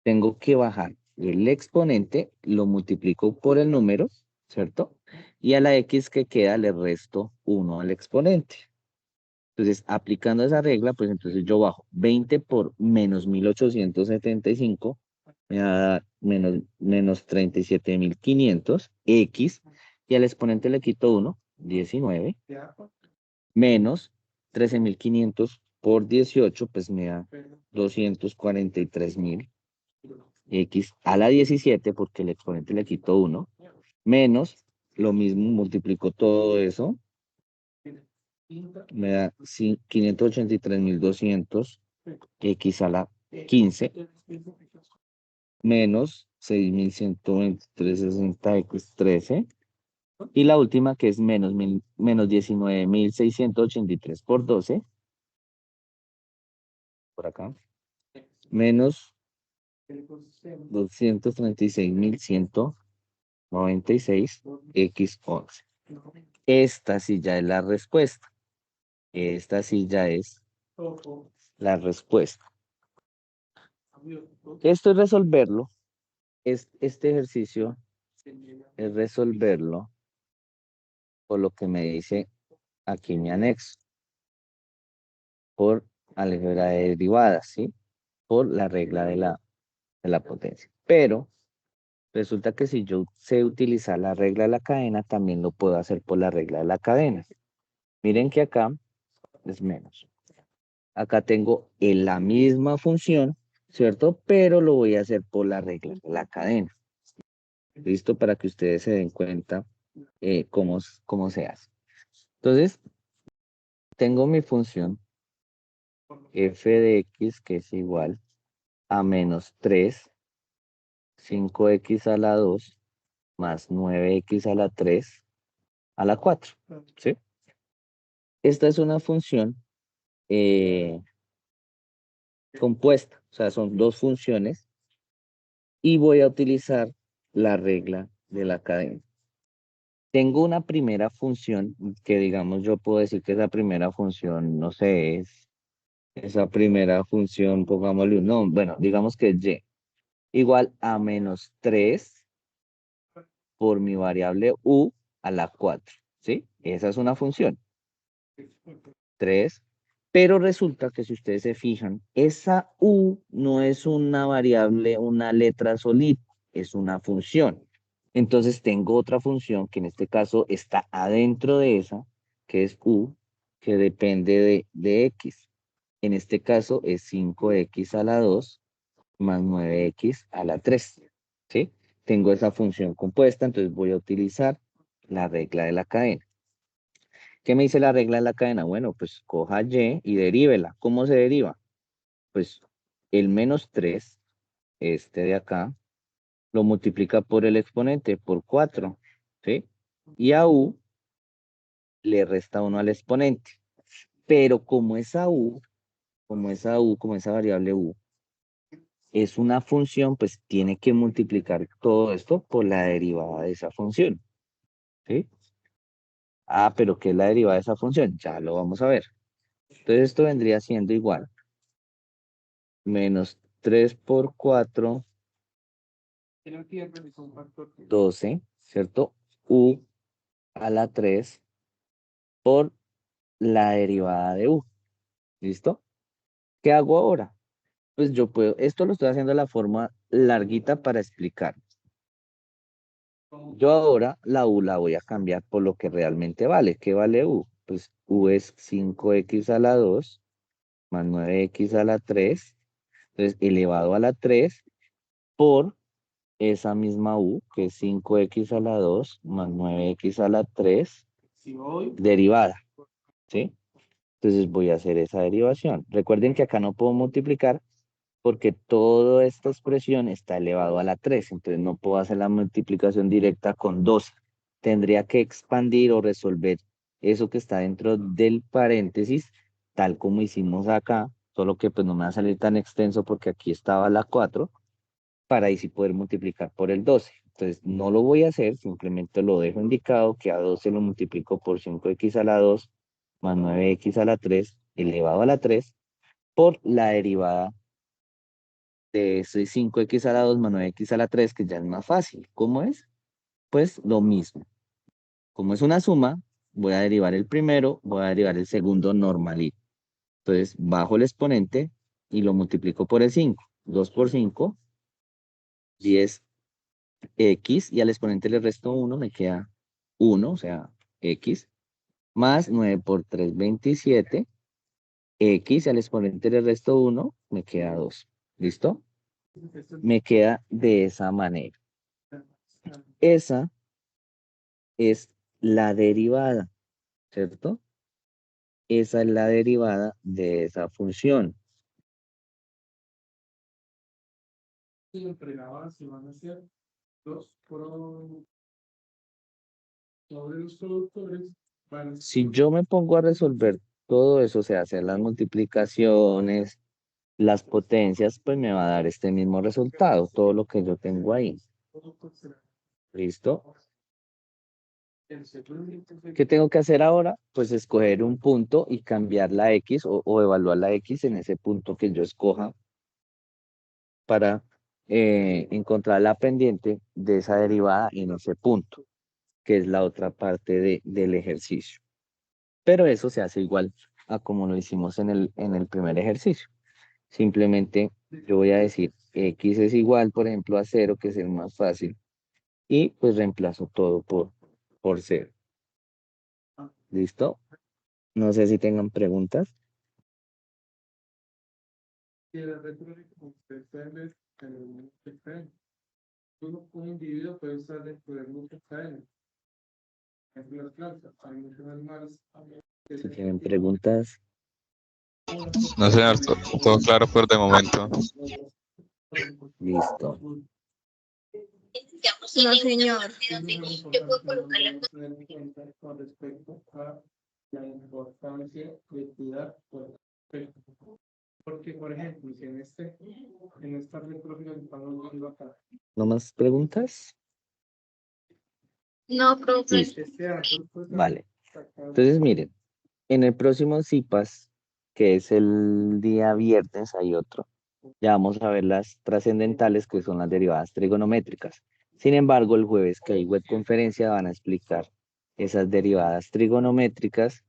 tengo que bajar el exponente, lo multiplico por el número, ¿cierto? Y a la x que queda le resto 1 al exponente. Entonces, aplicando esa regla, pues entonces yo bajo 20 por menos 1875, me va a dar menos 37.500, x, y al exponente le quito 1, 19, menos 13.500 por 18, pues me da 243.000, x a la 17, porque el exponente le quito 1, menos, lo mismo, multiplico todo eso, me da 583.200, x a la 15, menos 6.123.60, x 13, y la última que es menos 19.683 por 12, por acá, menos 236.196, x 11. Esta sí ya es la respuesta. Esta sí ya es la respuesta. Esto es resolverlo. Este ejercicio es resolverlo por lo que me dice aquí mi anexo. Por álgebra de derivadas, ¿sí? Por la regla de la potencia. Pero resulta que si yo sé utilizar la regla de la cadena, también lo puedo hacer por la regla de la cadena. Miren que acá es menos. Acá tengo la misma función, ¿cierto? Pero lo voy a hacer por la regla de la cadena. ¿Listo? Para que ustedes se den cuenta cómo se hace. Entonces, tengo mi función f de x que es igual a menos 3, 5x a la 2, más 9x a la 3, a la 4, ¿sí? Esta es una función compuesta, o sea, son dos funciones, y voy a utilizar la regla de la cadena. Tengo una primera función que, digamos, yo puedo decir que esa primera función, no sé, es esa primera función, pongámosle un nombre, bueno, digamos que es y, igual a menos 3 por mi variable u a la 4, ¿sí? Esa es una función. 3, pero resulta que si ustedes se fijan, esa u no es una variable, una letra solita, es una función. Entonces tengo otra función que en este caso está adentro de esa, que es u, que depende de x. En este caso es 5x a la 2 más 9x a la 3, ¿sí? Tengo esa función compuesta, entonces voy a utilizar la regla de la cadena. ¿Qué me dice la regla de la cadena? Bueno, pues coja y deríbela. ¿Cómo se deriva? Pues el menos 3, este de acá, lo multiplica por el exponente, por 4, ¿sí? Y a u le resta 1 al exponente. Pero como esa variable u, es una función, pues tiene que multiplicar todo esto por la derivada de esa función, ¿sí? Ah, pero ¿qué es la derivada de esa función? Ya lo vamos a ver. Entonces esto vendría siendo igual. Menos 3 por 4, 12, ¿cierto? U a la 3 por la derivada de u. ¿Listo? ¿Qué hago ahora? Pues yo puedo, esto lo estoy haciendo de la forma larguita para explicar. Yo ahora la u la voy a cambiar por lo que realmente vale. ¿Qué vale u? Pues u es 5x a la 2 más 9x a la 3. Entonces, elevado a la 3 por esa misma u, que es 5x a la 2 más 9x a la 3, derivada, ¿sí? Entonces voy a hacer esa derivación. Recuerden que acá no puedo multiplicar porque toda esta expresión está elevado a la 3, entonces no puedo hacer la multiplicación directa con 12. Tendría que expandir o resolver eso que está dentro del paréntesis, tal como hicimos acá, solo que pues no me va a salir tan extenso porque aquí estaba la 4, para ahí sí poder multiplicar por el 12. Entonces, no lo voy a hacer, simplemente lo dejo indicado que a 12 lo multiplico por 5x a la 2 más 9x a la 3 elevado a la 3 por la derivada de ese 5x a la 2 más 9x a la 3, que ya es más fácil. ¿Cómo es? Pues lo mismo. Como es una suma, voy a derivar el primero, voy a derivar el segundo normalito. Entonces, bajo el exponente y lo multiplico por el 5. 2 por 5, 10x, y al exponente le resto 1, me queda 1, o sea, x, más 9 por 3, 27, x, y al exponente le resto 1, me queda 2. ¿Listo? Me queda de esa manera. Esa es la derivada, ¿cierto? Esa es la derivada de esa función. Entre la base van a ser sobre los productores. Si yo me pongo a resolver todo eso, o sea, hacer las multiplicaciones, las potencias, pues me va a dar este mismo resultado, todo lo que yo tengo ahí. ¿Listo? ¿Qué tengo que hacer ahora? Pues escoger un punto y cambiar la X o evaluar la X en ese punto que yo escoja para encontrar la pendiente de esa derivada en ese punto, que es la otra parte del ejercicio. Pero eso se hace igual a como lo hicimos en el primer ejercicio. Simplemente yo voy a decir X es igual, por ejemplo, a 0, que es el más fácil, y pues reemplazo todo por 0. ¿Listo? No sé si tengan preguntas. Y la retórica, como ustedes pueden ver, un individuo puede usar dentro de muchas cadenas. En las plantas, hay muchos animales. Si tienen preguntas. No, señor, todo claro por de momento. Listo. No, señor. Con respecto a la importancia de cuidar por respeto. Porque, por ejemplo, si en esta retrofilia que estamos viendo acá, ¿No más preguntas? No, profe. Listo. este árbol, pues, Vale. acá, Entonces, miren, en el próximo CIPAS, que es el día viernes, hay otro. Ya vamos a ver las trascendentales, que son las derivadas trigonométricas. Sin embargo, el jueves que hay webconferencia van a explicar esas derivadas trigonométricas.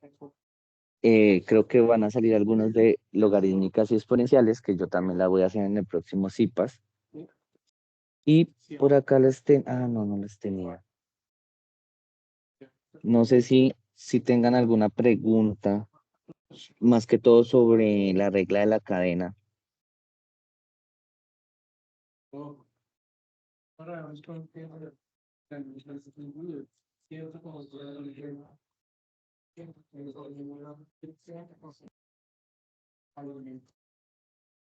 Creo que van a salir algunos de logarítmicas y exponenciales, que yo también la voy a hacer en el próximo CIPAS. Y por acá no les tenía. No sé si tengan alguna pregunta, más que todo sobre la regla de la cadena. ahora vamos con el tema de los individuos. Cierto, como se llama el tema.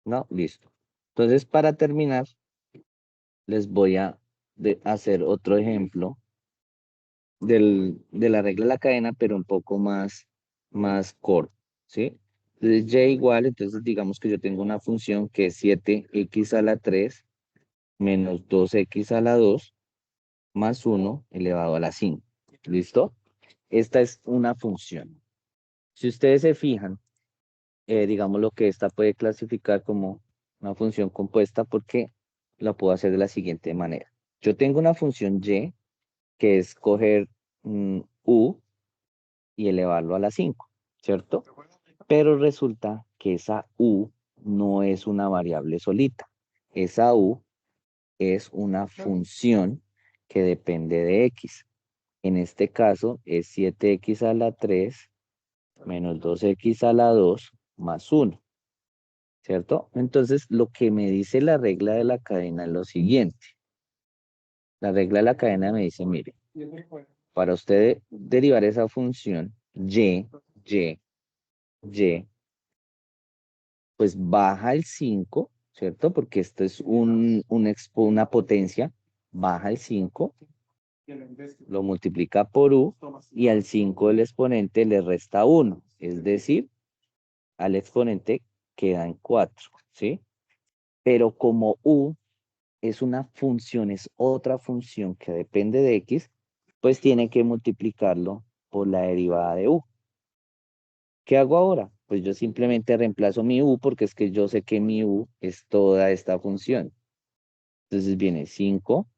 No, listo. Entonces, para terminar, les voy a hacer otro ejemplo de la regla de la cadena, pero un poco más corto, ¿sí? Entonces, y igual, entonces digamos que yo tengo una función que es 7x a la 3 menos 2x a la 2 más 1 elevado a la 5. ¿Listo? Esta es una función. Si ustedes se fijan, digamos lo que esta puede clasificar como una función compuesta porque la puedo hacer de la siguiente manera. Yo tengo una función y que es coger u y elevarlo a la 5, ¿cierto? Pero resulta que esa u no es una variable solita. Esa u es una función que depende de x. En este caso es 7x a la 3 menos 2x a la 2 más 1, ¿cierto? Entonces, lo que me dice la regla de la cadena es lo siguiente. La regla de la cadena me dice, mire, para usted derivar esa función y, pues baja el 5, ¿cierto? Porque esto es una potencia, baja el 5, lo multiplica por u y al 5 del exponente le resta 1, es decir, al exponente quedan 4, ¿sí? Pero como u es una función, es otra función que depende de x, pues tiene que multiplicarlo por la derivada de u. ¿Qué hago ahora? Pues yo simplemente reemplazo mi u porque es que yo sé que mi u es toda esta función. Entonces viene 5,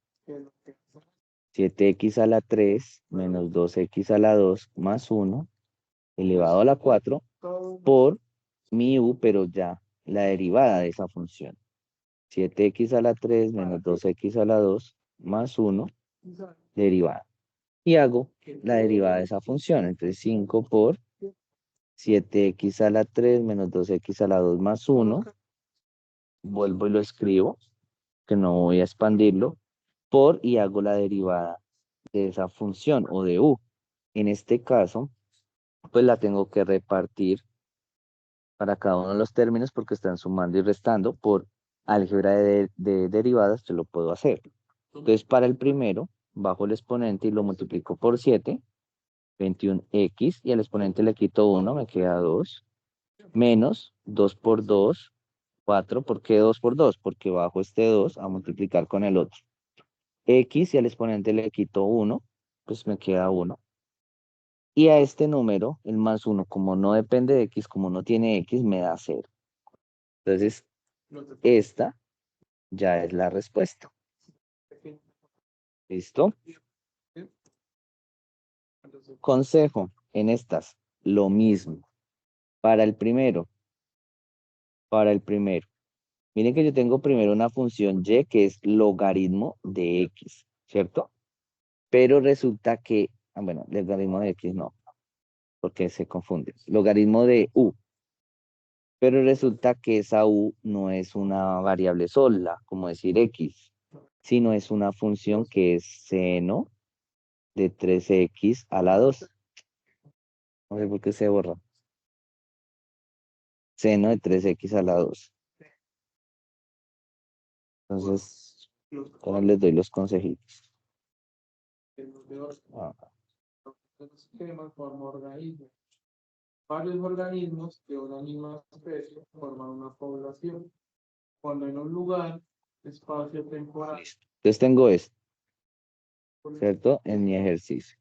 7x a la 3 menos 2x a la 2 más 1 elevado a la 4 por mi u, pero ya la derivada de esa función. 7x a la 3 menos 2x a la 2 más 1 derivada. Y hago la derivada de esa función. Entonces 5 por 7x a la 3 menos 2x a la 2 más 1. Vuelvo y lo escribo, que no voy a expandirlo, por y hago la derivada de esa función o de u. En este caso, pues la tengo que repartir para cada uno de los términos porque están sumando y restando. Por álgebra de derivadas yo lo puedo hacer. Entonces, para el primero, bajo el exponente y lo multiplico por 7, 21x, y al exponente le quito 1, me queda 2, menos 2 por 2, 4. ¿Por qué 2 por 2? Porque bajo este 2 a multiplicar con el otro. X, y al exponente le quito 1, pues me queda 1. Y a este número, el más 1, como no depende de x, como no tiene x, me da 0. Entonces, esta ya es la respuesta. ¿Listo? Consejo en estas, lo mismo. Para el primero, miren que yo tengo primero una función y que es logaritmo de x, ¿cierto? Pero resulta que, bueno, logaritmo de x no, porque se confunde. Logaritmo de u. Pero resulta que esa u no es una variable sola, como decir x, sino es una función que es seno de 3x a la 2. No sé por qué se borra. Seno de 3x a la 2. Entonces, ahora les doy los consejitos. Ah, Esquemas forman organismos. Varios organismos de una misma especie forman una población. Cuando en un lugar, espacio temporal. listo. Entonces tengo esto, ¿cierto? En mi ejercicio.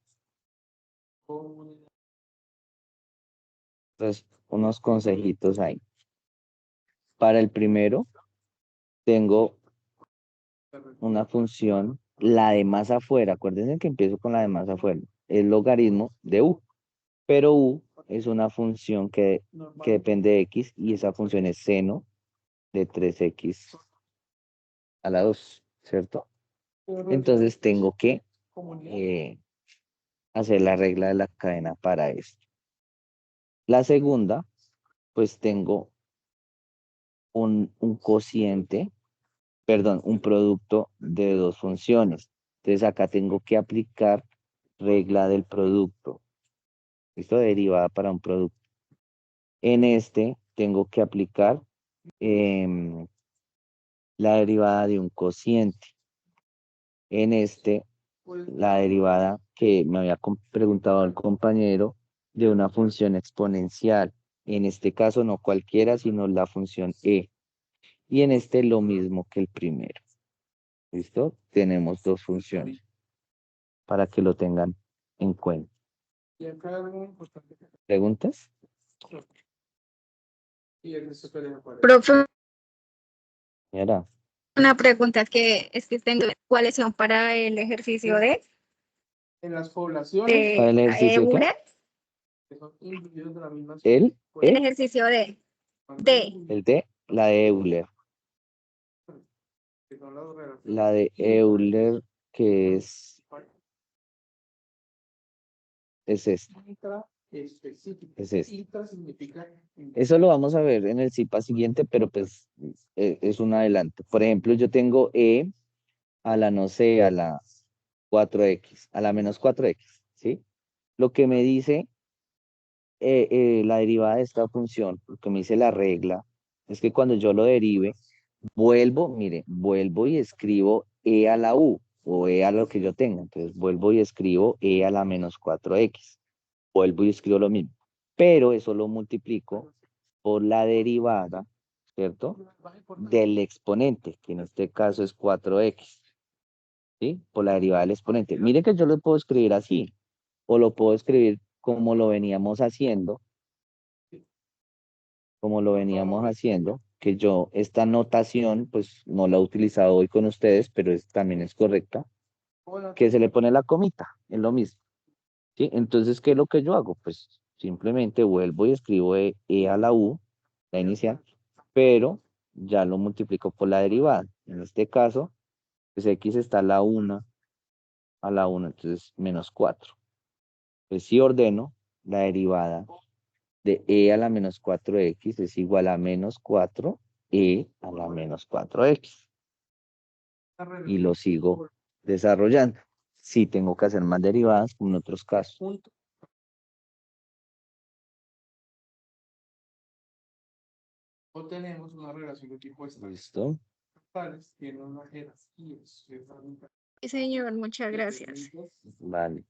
Comunidad. Entonces, unos consejitos ahí. Para el primero, tengo una función, la de más afuera. Acuérdense que empiezo con la de más afuera. El logaritmo de u. Pero u es una función que depende de x y esa función es seno de 3x a la 2, ¿cierto? Entonces tengo que hacer la regla de la cadena para esto. La segunda, pues tengo un cociente, perdón, un producto de dos funciones. Entonces acá tengo que aplicar regla del producto. Esto derivada para un producto. En este tengo que aplicar la derivada de un cociente. En este, la derivada que me había preguntado el compañero de una función exponencial. En este caso no cualquiera, sino la función e. Y en este lo mismo que el primero. ¿Listo? Tenemos dos funciones para que lo tengan en cuenta. Y acá algo importante. ¿Preguntas? Y en esto que les aparece. Profe, Señora, una pregunta que existen, ¿cuáles son para el ejercicio En las poblaciones ¿para el ejercicio qué? Euler? que son individuos de la misma El El ejercicio D. el de la de Euler. que son las relaciones La de Euler que es esta. intraespecíficas. Es esta. Intra significa Eso lo vamos a ver en el CIPA siguiente, pero pues es un adelanto. Por ejemplo, yo tengo E a la, no sé, a la 4x, a la menos 4x, ¿sí? Lo que me dice la derivada de esta función, lo que me dice la regla, es que cuando yo lo derive, vuelvo y escribo E a la U, o E a lo que yo tenga. Entonces, vuelvo y escribo E a la menos 4x. Vuelvo y escribo lo mismo. Pero eso lo multiplico por la derivada ¿cierto? Del exponente, que en este caso es 4x, ¿sí? Por la derivada del exponente. Miren que yo lo puedo escribir así, o lo puedo escribir como lo veníamos haciendo, que yo esta notación, pues no la he utilizado hoy con ustedes, pero también es correcta, que se le pone la comita, es lo mismo, ¿sí? Entonces, ¿qué es lo que yo hago? Pues simplemente vuelvo y escribo e a la u, la inicial, pero ya lo multiplico por la derivada. En este caso, pues x está a la 1, entonces menos 4. Pues si ordeno, la derivada de e a la menos 4x es igual a menos 4e a la menos 4x. Y lo sigo desarrollando. Sí tengo que hacer más derivadas como en otros casos. O tenemos una relación de tipo esta. ¿Listo? Tiene una jerarquía. Sí, señor, muchas gracias. Vale.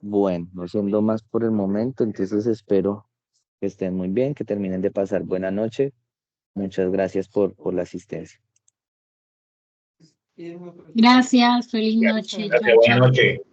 Bueno, no siendo más por el momento, entonces espero que estén muy bien, que terminen de pasar buena noche. Muchas gracias por la asistencia. Gracias, feliz noche. Gracias, Chao, buenas chao. noches.